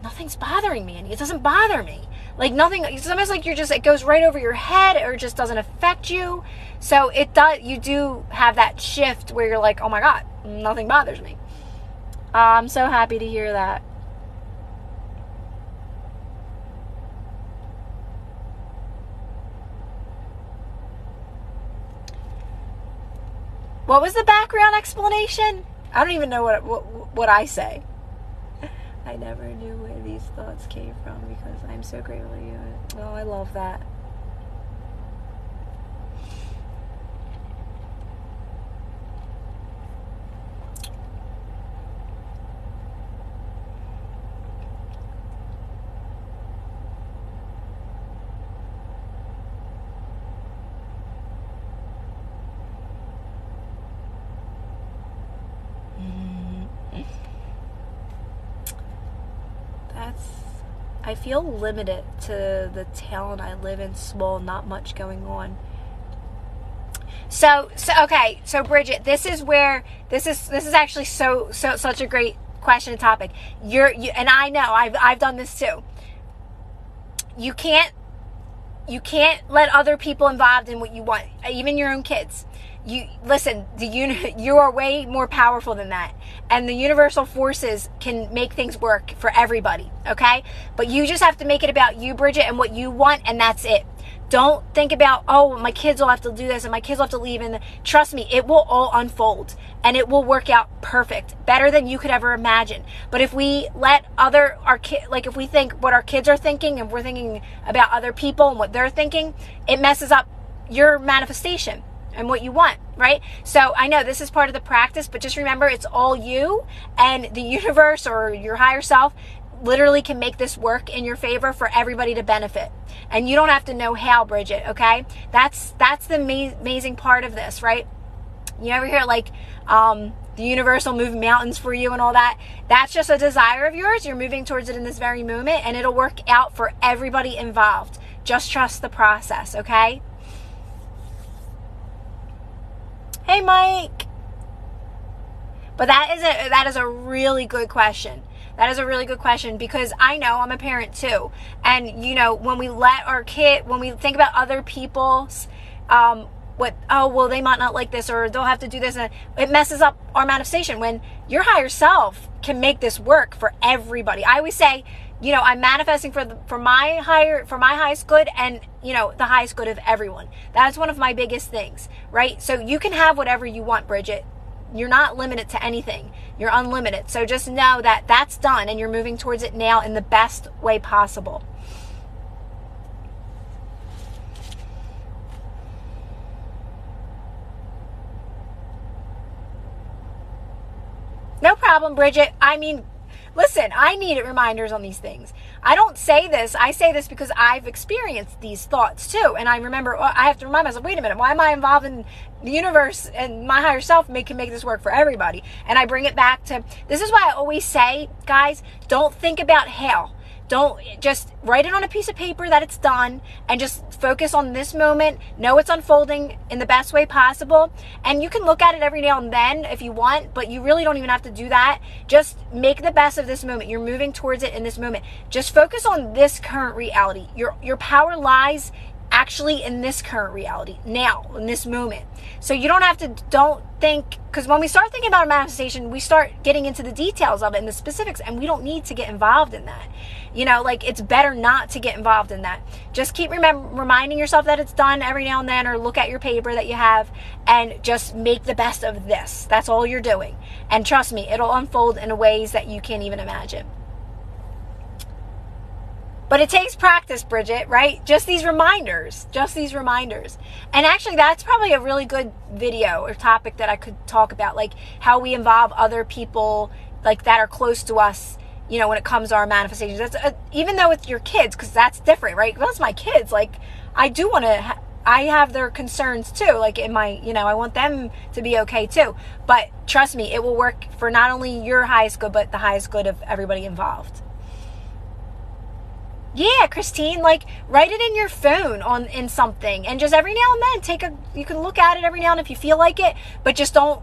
nothing's bothering me. It doesn't bother me. Like nothing, it's almost like it goes right over your head, or it just doesn't affect you. So you do have that shift where you're like, oh my God, nothing bothers me. I'm so happy to hear that. What was the background explanation? I don't even know what I say. I never knew where these thoughts came from because I'm so grateful to you. Oh, I love that. I feel limited to the town I live in, small, not much going on. So okay, so Bridget, this is actually such a great question and topic. And I know I've done this too. You can't let other people involved in what you want, even your own kids. You are way more powerful than that, and the universal forces can make things work for everybody. Okay, but you just have to make it about you, Bridget, and what you want, and that's it. Don't think about, oh, my kids will have to do this and my kids will have to leave. And trust me, it will all unfold and it will work out perfect, better than you could ever imagine. But if we let if we think what our kids are thinking and we're thinking about other people and what they're thinking, it messes up your manifestation and what you want, right? So I know this is part of the practice, but just remember, it's all you, and the universe or your higher self literally can make this work in your favor for everybody to benefit. And you don't have to know how, Bridget, okay? That's the amazing part of this, right? You ever hear like the universe will move mountains for you and all that? That's just a desire of yours. You're moving towards it in this very moment, and it'll work out for everybody involved. Just trust the process, okay? Hey, Mike. But that is a really good question. That is a really good question, because I know I'm a parent too. And, you know, when we when we think about other people's, they might not like this, or they'll have to do this, and it messes up our manifestation when your higher self can make this work for everybody. I always say, you know, I'm manifesting for my highest good, and, you know, the highest good of everyone. That's one of my biggest things, right? So you can have whatever you want, Bridget. You're not limited to anything. You're unlimited. So just know that that's done, and you're moving towards it now in the best way possible. No problem, Bridget. I mean, listen, I needed reminders on these things. I don't say this. I say this because I've experienced these thoughts too. And I remember, I have to remind myself, wait a minute, why am I involved in the universe and my higher self can make this work for everybody? And I bring it back to, this is why I always say, guys, don't think about how. Don't just write it on a piece of paper that it's done, and just focus on this moment. Know it's unfolding in the best way possible. And you can look at it every now and then if you want, but you really don't even have to do that. Just make the best of this moment. You're moving towards it in this moment. Just focus on this current reality. Your power lies actually in this current reality, now, in this moment. So you don't think, because when we start thinking about a manifestation, we start getting into the details of it and the specifics, and we don't need to get involved in that. You know, like, it's better not to get involved in that. Just keep reminding yourself that it's done every now and then, or look at your paper that you have, and just make the best of this. That's all you're doing. And trust me, it'll unfold in ways that you can't even imagine. But it takes practice, Bridget, right? Just these reminders. And actually, that's probably a really good video or topic that I could talk about, like how we involve other people like that are close to us, you know, when it comes to our manifestations. Even though it's your kids, because that's different, right? Well, it's my kids. Like, I do want to, I have their concerns too. Like, I want them to be okay too. But trust me, it will work for not only your highest good, but the highest good of everybody involved. Yeah, Christine, like, write it in your phone in something, and just every now and then you can look at it every now and then if you feel like it, but just don't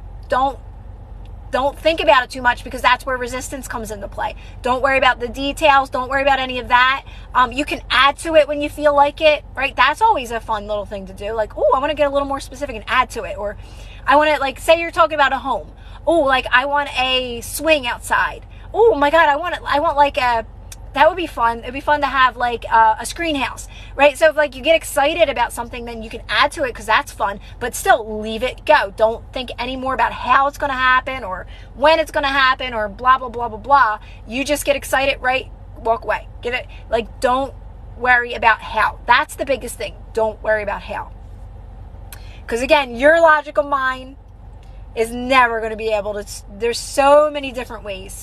think about it too much, because that's where resistance comes into play. Don't worry about the details. Don't worry about any of that. You can add to it when you feel like it, right? That's always a fun little thing to do. Like, oh, I want to get a little more specific and add to it. Or I want to, like, say you're talking about a home. Oh, like, I want a swing outside. Oh my God, I want like that would be fun. It'd be fun to have like a screen house, right? So if like you get excited about something, then you can add to it, because that's fun, but still leave it go. Don't think any more about how it's going to happen or when it's going to happen or blah, blah, blah, blah, blah. You just get excited, right? Walk away. Get it? Like, don't worry about how. That's the biggest thing. Don't worry about how. Because again, your logical mind is never going to be able to, there's so many different ways.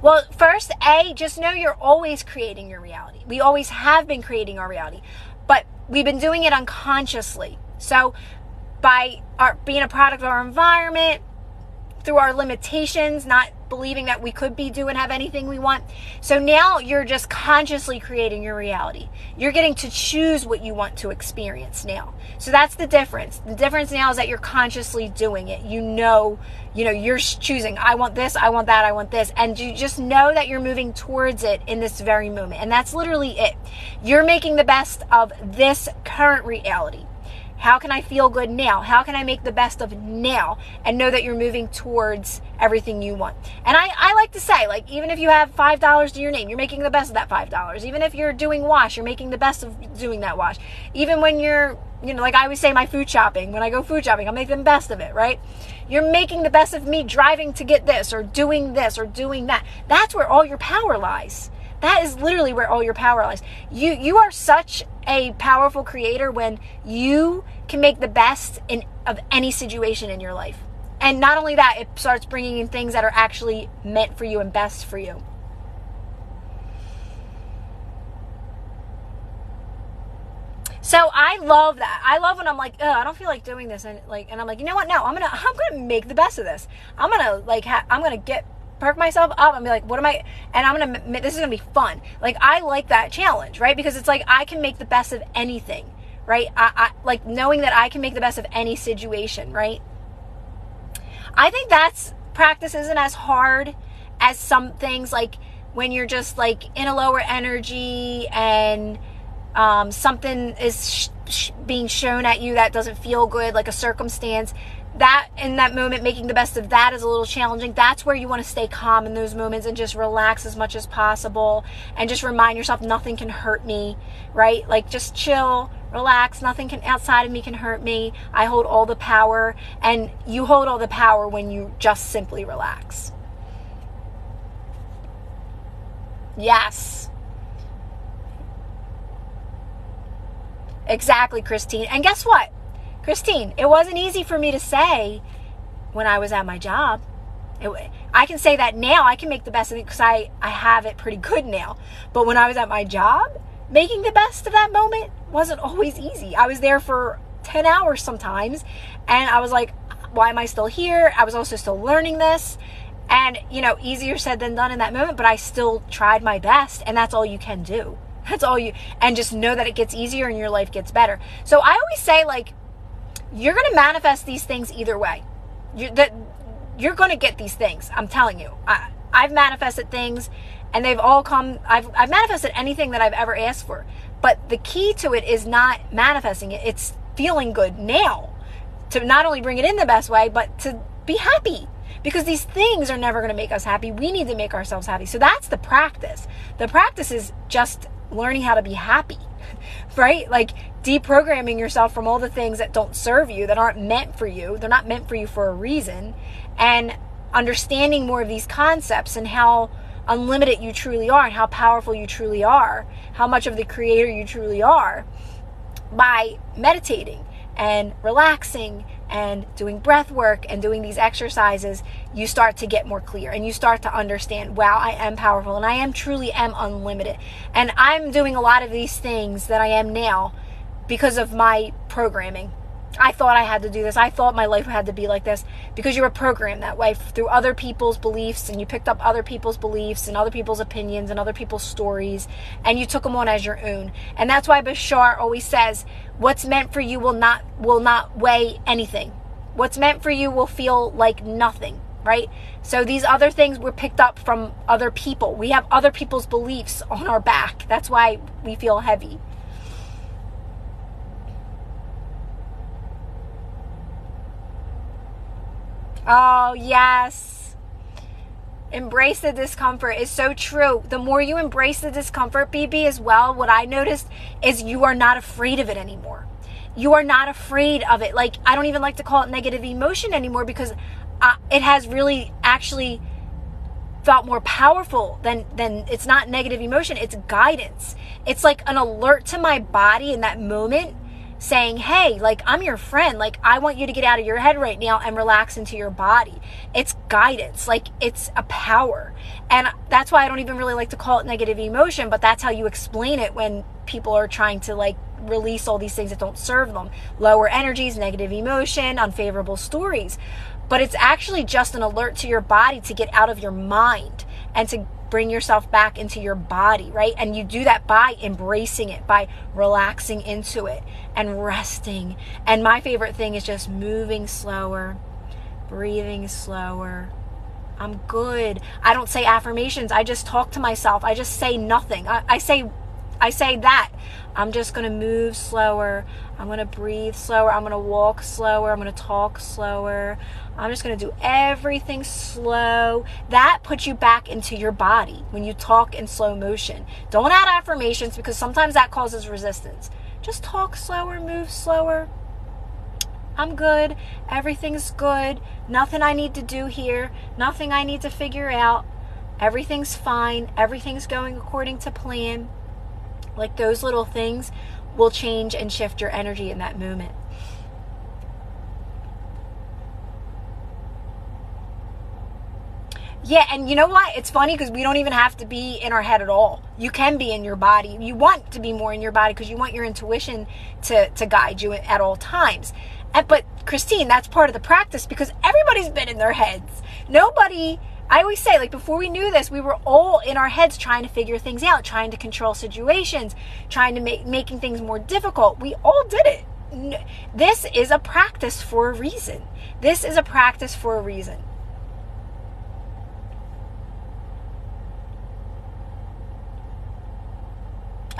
Well, first, just know you're always creating your reality. We always have been creating our reality, but we've been doing it unconsciously. So by being a product of our environment, through our limitations, not believing that we could be, do, and have anything we want. So now you're just consciously creating your reality. You're getting to choose what you want to experience now. So that's the difference. The difference now is that you're consciously doing it. You know, you're choosing, I want this, I want that, I want this. And you just know that you're moving towards it in this very moment. And that's literally it. You're making the best of this current reality. How can I feel good now? How can I make the best of now? And know that you're moving towards everything you want. And I like to say, like, even if you have $5 to your name, you're making the best of that $5. Even if you're doing wash, you're making the best of doing that wash. Even when you're, like I always say, my food shopping, when I go food shopping, I'll make the best of it, right? You're making the best of me driving to get this or doing that. That's where all your power lies. That is literally where all your power lies. You are such a powerful creator when you can make the best of any situation in your life. And not only that, it starts bringing in things that are actually meant for you and best for you. So I love that. I love when I'm like, I don't feel like doing this, and I'm like, you know what? No, I'm gonna make the best of this. I'm gonna perk myself up and be like, what am I? And this is gonna be fun. Like, I like that challenge, right? Because it's like I can make the best of anything, right? I like knowing that I can make the best of any situation, right? I think practice isn't as hard as some things, like when you're just like in a lower energy and something is being shown at you that doesn't feel good, like a circumstance. That in that moment, making the best of that is a little challenging. That's where you want to stay calm in those moments and just relax as much as possible and just remind yourself nothing can hurt me, right? Like, just chill, relax. Nothing outside of me can hurt me. I hold all the power, and you hold all the power when you just simply relax. Yes. Exactly, Christine. And guess what? Christine, it wasn't easy for me to say when I was at my job. I can say that now. I can make the best of it because I have it pretty good now. But when I was at my job, making the best of that moment wasn't always easy. I was there for 10 hours sometimes, and I was like, why am I still here? I was also still learning this. And, easier said than done in that moment, but I still tried my best, and that's all you can do. And just know that it gets easier and your life gets better. So I always say, like, you're going to manifest these things either way. You're going to get these things. I'm telling you. I've manifested things, and they've all come. I've manifested anything that I've ever asked for. But the key to it is not manifesting it. It's feeling good now. To not only bring it in the best way, but to be happy. Because these things are never going to make us happy. We need to make ourselves happy. So that's the practice. The practice is just learning how to be happy. Right? Like, deprogramming yourself from all the things that don't serve you, that aren't meant for you. They're not meant for you for a reason. And understanding more of these concepts and how unlimited you truly are and how powerful you truly are, how much of the creator you truly are, by meditating and relaxing and doing breath work and doing these exercises. You start to get more clear and you start to understand, wow, I am powerful and I truly am unlimited. And I'm doing a lot of these things that I am now because of my programming. I thought I had to do this. I thought my life had to be like this, because you were programmed that way through other people's beliefs, and you picked up other people's beliefs and other people's opinions and other people's stories, and you took them on as your own. And that's why Bashar always says, what's meant for you will not weigh anything. What's meant for you will feel like nothing, right? So these other things were picked up from other people. We have other people's beliefs on our back. That's why we feel heavy. Oh, yes. Embrace the discomfort is so true. The more you embrace the discomfort, BB, as well, what I noticed is you are not afraid of it anymore. You are not afraid of it. Like, I don't even like to call it negative emotion anymore, because it has really actually felt more powerful than it's not negative emotion. It's guidance. It's like an alert to my body in that moment, saying, hey, like, I'm your friend. Like, I want you to get out of your head right now and relax into your body. It's guidance. Like, it's a power. And that's why I don't even really like to call it negative emotion, but that's how you explain it when people are trying to, like, release all these things that don't serve them. Lower energies, negative emotion, unfavorable stories. But it's actually just an alert to your body to get out of your mind and to bring yourself back into your body, right? And you do that by embracing it, by relaxing into it and resting. And my favorite thing is just moving slower, breathing slower. I'm good. I don't say affirmations. I just talk to myself. I just say nothing. I say I say that. I'm just going to move slower. I'm going to breathe slower. I'm going to walk slower. I'm going to talk slower. I'm just going to do everything slow. That puts you back into your body when you talk in slow motion. Don't add affirmations because sometimes that causes resistance. Just talk slower, move slower. I'm good. Everything's good. Nothing I need to do here. Nothing I need to figure out. Everything's fine. Everything's going according to plan. Like those little things will change and shift your energy in that moment. Yeah, and you know what? It's funny because we don't even have to be in our head at all. You can be in your body. You want to be more in your body because you want your intuition to guide you at all times. But Christine, that's part of the practice because everybody's been in their heads. Nobody, I always say, like before we knew this, we were all in our heads trying to figure things out, trying to control situations, trying to making things more difficult. We all did it. This is a practice for a reason. This is a practice for a reason.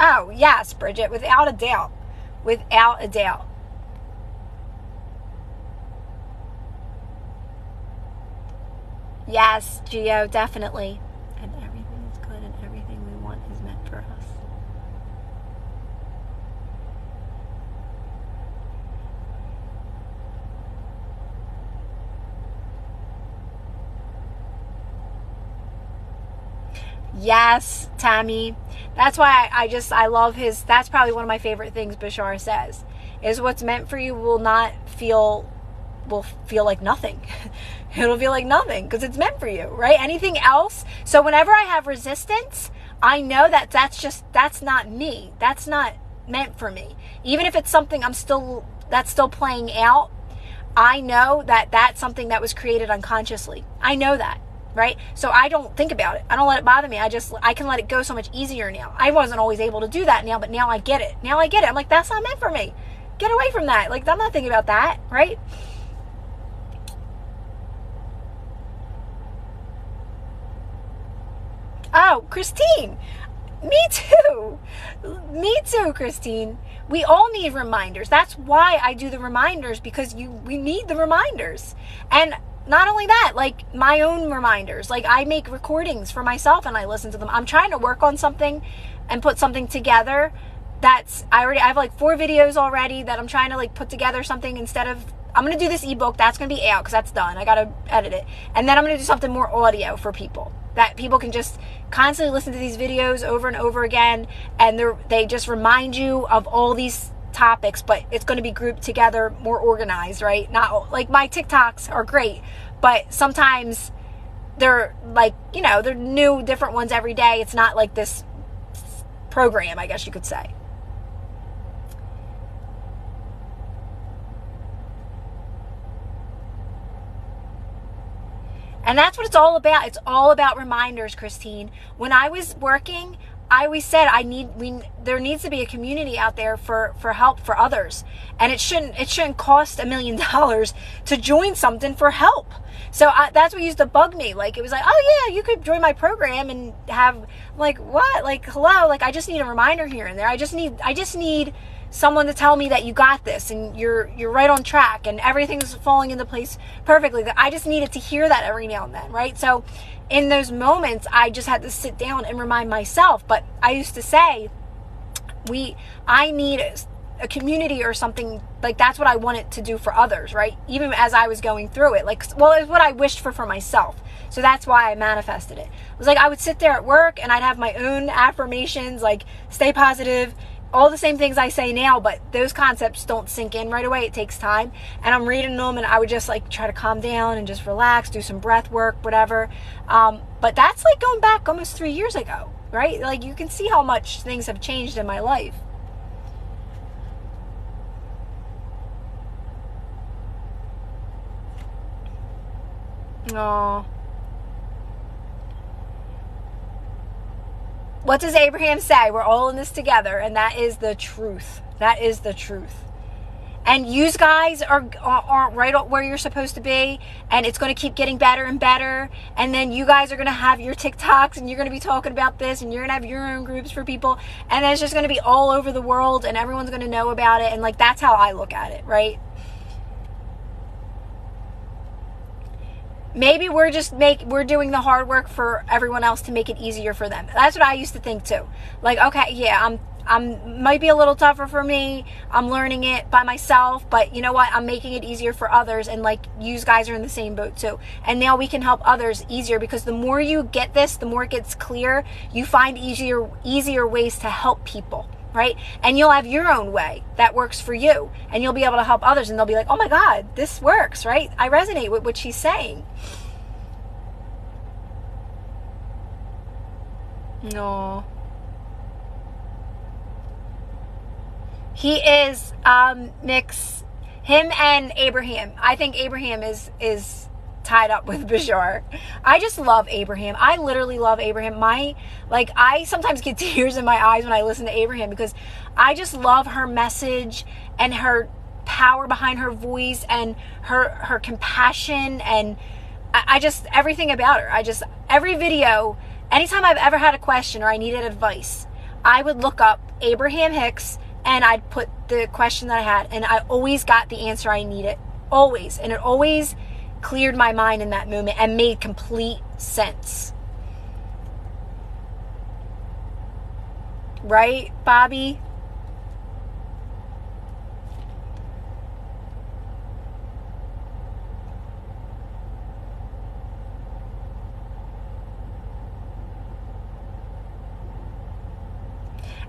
Oh, yes, Bridget, without a doubt. Without a doubt. Yes, Gio, definitely. And everything is good and everything we want is meant for us. Yes, Tammy. That's why I love his, that's probably one of my favorite things Bashar says, is what's meant for you will feel like nothing. It'll feel like nothing because it's meant for you, right? Anything else. So whenever I have resistance, I know that that's not me. That's not meant for me. Even if it's something that's still playing out, I know that that's something that was created unconsciously. I know that. Right? So I don't think about it. I don't let it bother me. I can let it go so much easier now. I wasn't always able to do that now, but now I get it. Now I get it. I'm like, that's not meant for me. Get away from that. Like, I'm not thinking about that, right? Oh, Christine. Me too. Me too, Christine. We all need reminders. That's why I do the reminders, because we need the reminders. And not only that, like my own reminders, like I make recordings for myself and I listen to them. I'm trying to work on something and put something together. I have like 4 videos already that I'm trying to like put together something. Instead of, I'm going to do this ebook. That's going to be out because that's done. I got to edit it. And then I'm going to do something more audio for people, that people can just constantly listen to these videos over and over again. And they just remind you of all these topics, but it's going to be grouped together, more organized, right? Not like my TikToks are great, but sometimes they're like, they're new, different ones every day. It's not like this program, I guess you could say. And that's what it's all about. It's all about reminders, Christine. When I was working, I always said there needs to be a community out there for help for others, and it shouldn't cost $1 million to join something for help. So that's what used to bug me. Like it was like, oh yeah, you could join my program and have like what? Like hello? Like I just need a reminder here and there. I just need someone to tell me that you got this and you're right on track and everything's falling into place perfectly. I just needed to hear that every now and then, right? So in those moments, I just had to sit down and remind myself. But I used to say, I need a community or something, like that's what I wanted to do for others, right? Even as I was going through it, like, well, it's what I wished for myself. So that's why I manifested it. It was like I would sit there at work and I'd have my own affirmations, like stay positive, all the same things I say now, but those concepts don't sink in right away. It takes time. And I'm reading them and I would just like try to calm down and just relax, do some breath work, whatever. But that's like going back almost 3 years ago, right? Like you can see how much things have changed in my life. Aww. What does Abraham say? We're all in this together, and that is the truth. That is the truth. And you guys aren't right where you're supposed to be, and it's going to keep getting better and better. And then you guys are going to have your TikToks, and you're going to be talking about this, and you're going to have your own groups for people, and then it's just going to be all over the world, and everyone's going to know about it. And like, that's how I look at it, right? Maybe we're doing the hard work for everyone else to make it easier for them. That's what I used to think too. Like, okay, yeah, I'm might be a little tougher for me. I'm learning it by myself, but you know what? I'm making it easier for others, and like, you guys are in the same boat too. And now we can help others easier, because the more you get this, the more it gets clear. You find easier ways to help people, right? And you'll have your own way that works for you, and you'll be able to help others, and they'll be like, oh my God, this works, right? I resonate with what she's saying. No. He is mix him and Abraham. I think Abraham is tied up with Bashar. I just love Abraham. I literally love Abraham. I sometimes get tears in my eyes when I listen to Abraham, because I just love her message and her power behind her voice and her compassion, and I just, everything about her. Every video, anytime I've ever had a question or I needed advice, I would look up Abraham Hicks and I'd put the question that I had, and I always got the answer I needed. Always. And it always cleared my mind in that moment and made complete sense. Right, Bobby?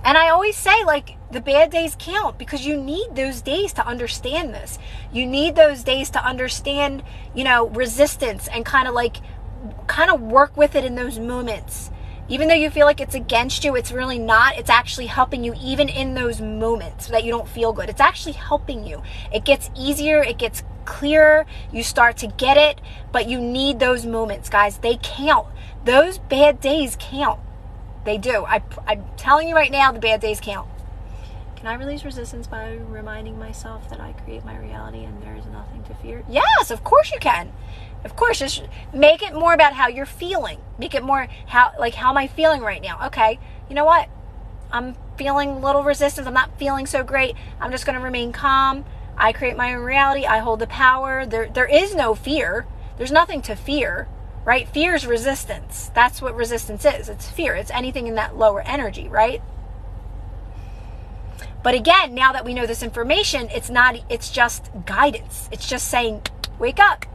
And I always say, like, the bad days count, because you need those days to understand this. You need those days to understand, resistance, and kind of work with it in those moments. Even though you feel like it's against you, it's really not. It's actually helping you, even in those moments that you don't feel good. It's actually helping you. It gets easier. It gets clearer. You start to get it. But you need those moments, guys. They count. Those bad days count. They do. I'm telling you right now, the bad days count. Can I release resistance by reminding myself that I create my reality and there is nothing to fear? Yes, of course you can. Of course, just make it more about how you're feeling. Make it more how am I feeling right now? Okay, you know what? I'm feeling a little resistance. I'm not feeling so great. I'm just going to remain calm. I create my own reality. I hold the power. There is no fear. There's nothing to fear. Right? Fear is resistance. That's what resistance is. It's fear. It's anything in that lower energy, right? But again, now that we know this information, it's just guidance. It's just saying, wake up.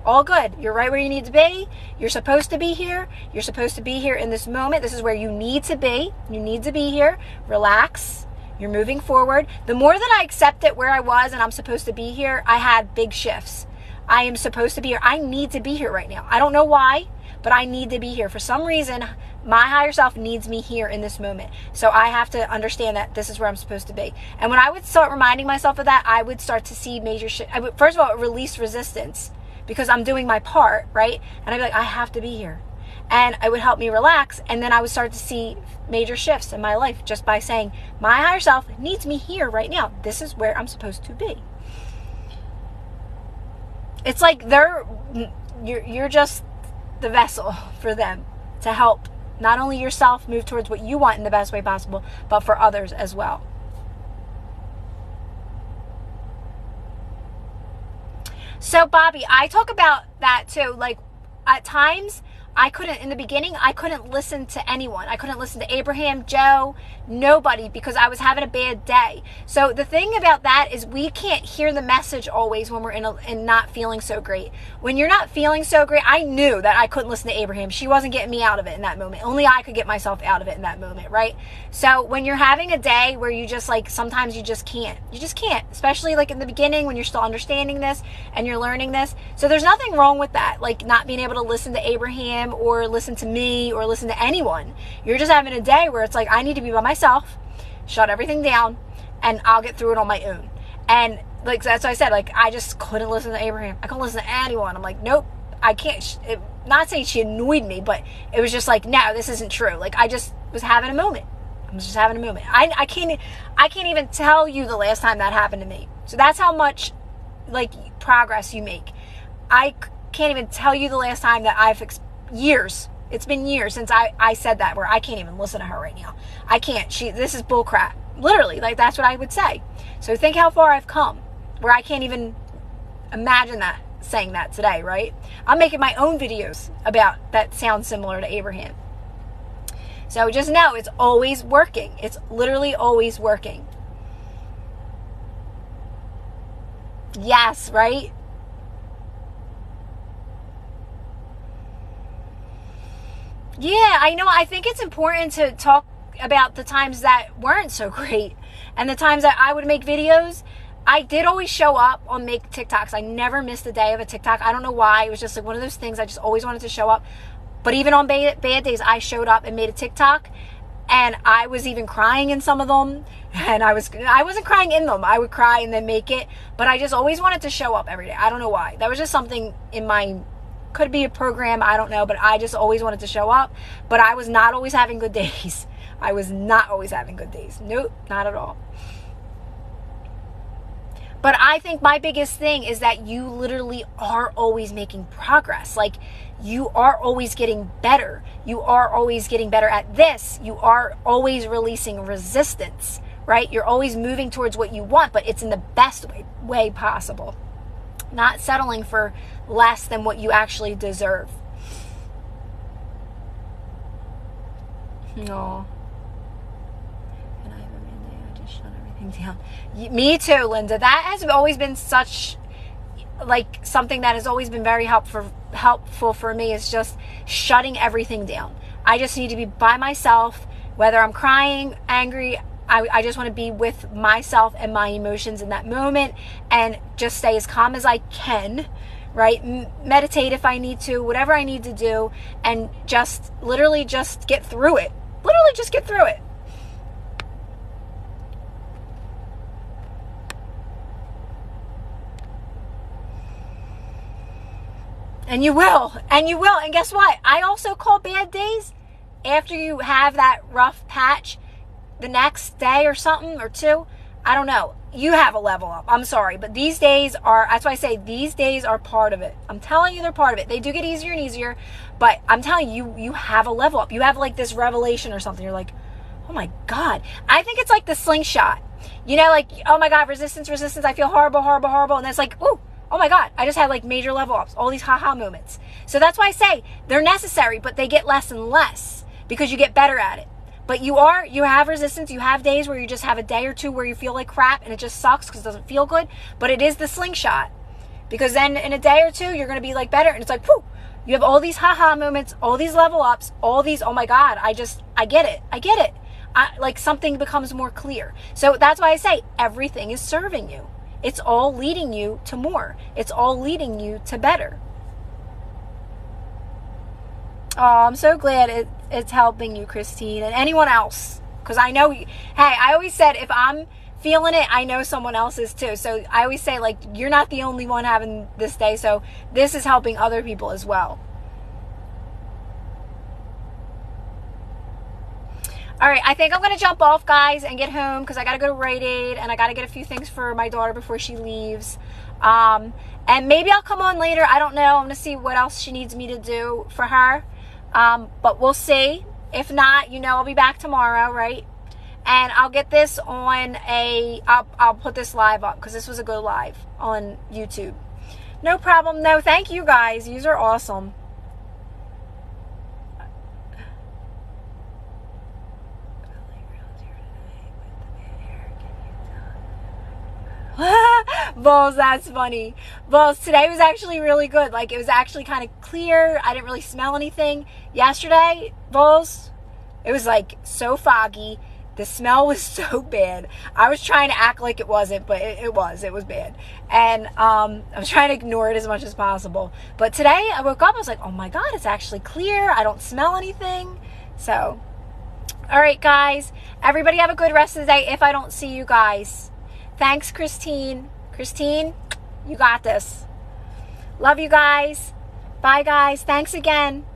All good. You're right where you need to be. You're supposed to be here. You're supposed to be here in this moment. This is where you need to be. You need to be here. Relax. You're moving forward. The more that I accepted where I was and I'm supposed to be here, I had big shifts. I am supposed to be here. I need to be here right now. I don't know why, but I need to be here. For some reason, my higher self needs me here in this moment. So I have to understand that this is where I'm supposed to be. And when I would start reminding myself of that, I would start to see major shit. First of all, release resistance, because I'm doing my part, right? And I'd be like, I have to be here. And it would help me relax. And then I would start to see major shifts in my life just by saying, my higher self needs me here right now. This is where I'm supposed to be. It's like you're just the vessel for them to help not only yourself move towards what you want in the best way possible, but for others as well. So Bobby, I talk about that too. Like, at times in the beginning, I couldn't listen to anyone. I couldn't listen to Abraham, Joe, nobody, because I was having a bad day. So the thing about that is we can't hear the message always when we're in not feeling so great. When you're not feeling so great, I knew that I couldn't listen to Abraham. She wasn't getting me out of it in that moment. Only I could get myself out of it in that moment, right? So when you're having a day where you just sometimes you just can't. You just can't, especially in the beginning when you're still understanding this and you're learning this. So there's nothing wrong with that, not being able to listen to Abraham or listen to me or listen to anyone. You're just having a day where it's I need to be by myself, shut everything down, and I'll get through it on my own. And that's what I said, I just couldn't listen to Abraham. I couldn't listen to anyone. I'm like, nope, I can't. Not saying she annoyed me, but it was just no, this isn't true. I just was having a moment. I was just having a moment. I can't even tell you the last time that happened to me. So that's how much like progress you make. I can't even tell you the last time that years. It's been years since I said that, where I can't even listen to her right now. I can't. This is bull crap. Literally, like that's what I would say. So think how far I've come, where I can't even imagine that, saying that today, right? I'm making my own videos about that sound similar to Abraham. So just know it's always working. It's literally always working. Yes, right? Yeah, I know. I think it's important to talk about the times that weren't so great and the times that I would make videos. I did always show up on make TikToks. I never missed a day of a TikTok. I don't know why. It was just like one of those things. I just always wanted to show up. But even on bad days, I showed up and made a TikTok. And I was even crying in some of them. And I wasn't crying in them. I would cry and then make it. But I just always wanted to show up every day. I don't know why. That was just something in my... Could be a program, I don't know, but I just always wanted to show up. But I was not always having good days. I was not always having good days. Nope, not at all. But I think my biggest thing is that you literally are always making progress. Like, you are always getting better. You are always getting better at this. You are always releasing resistance, right? You're always moving towards what you want, but it's in the best way possible. Not settling for less than what you actually deserve. No. And I have a mandate. I just shut everything down. Me too, Linda. That has always been such, like, something that has always been very helpful for me, is just shutting everything down. I just need to be by myself, whether I'm crying, angry. I just want to be with myself and my emotions in that moment and just stay as calm as I can, right? Meditate if I need to, whatever I need to do, and just literally just get through it. Literally just get through it. And you will. And you will. And guess what? I also call bad days after you have that rough patch. The next day or something or two, I don't know, you have a level up. I'm sorry, but these days are, that's why I say these days are part of it. I'm telling you, they're part of it. They do get easier and easier, but I'm telling you, you have a level up. You have like this revelation or something. You're like, oh my God. I think it's like the slingshot. You know, like, oh my God, resistance. I feel horrible. And it's like, ooh, oh my God, I just had like major level ups, all these haha moments. So that's why I say they're necessary, but they get less and less because you get better at it. But you have resistance. You have days where you just have a day or two where you feel like crap and it just sucks because it doesn't feel good. But it is the slingshot, because then in a day or two, you're going to be like better. And it's like, whew, you have all these haha moments, all these level ups, all these, oh my God, I get it. Like something becomes more clear. So that's why I say everything is serving you. It's all leading you to more. It's all leading you to better. Oh, I'm so glad it's helping you, Christine, and anyone else. Because I know, hey, I always said if I'm feeling it, I know someone else is too. So I always say, like, you're not the only one having this day. So this is helping other people as well. All right, I think I'm going to jump off, guys, and get home because I got to go to Rite Aid and I got to get a few things for my daughter before she leaves. And maybe I'll come on later. I don't know. I'm going to see what else she needs me to do for her. But we'll see. If not, I'll be back tomorrow, right? And I'll get this on I'll put this live up because this was a good live on YouTube. No problem. No, thank you guys. You are awesome. Balls, that's funny. Balls, today was actually really good. Like, it was actually kind of clear. I didn't really smell anything. Yesterday, Balls, it was like so foggy. The smell was so bad. I was trying to act like it wasn't, but it was bad. And I was trying to ignore it as much as possible. But today I woke up, I was like, oh my God, it's actually clear. I don't smell anything. So, all right, guys. Everybody have a good rest of the day if I don't see you guys. Thanks, Christine. Christine, you got this. Love you guys. Bye, guys. Thanks again.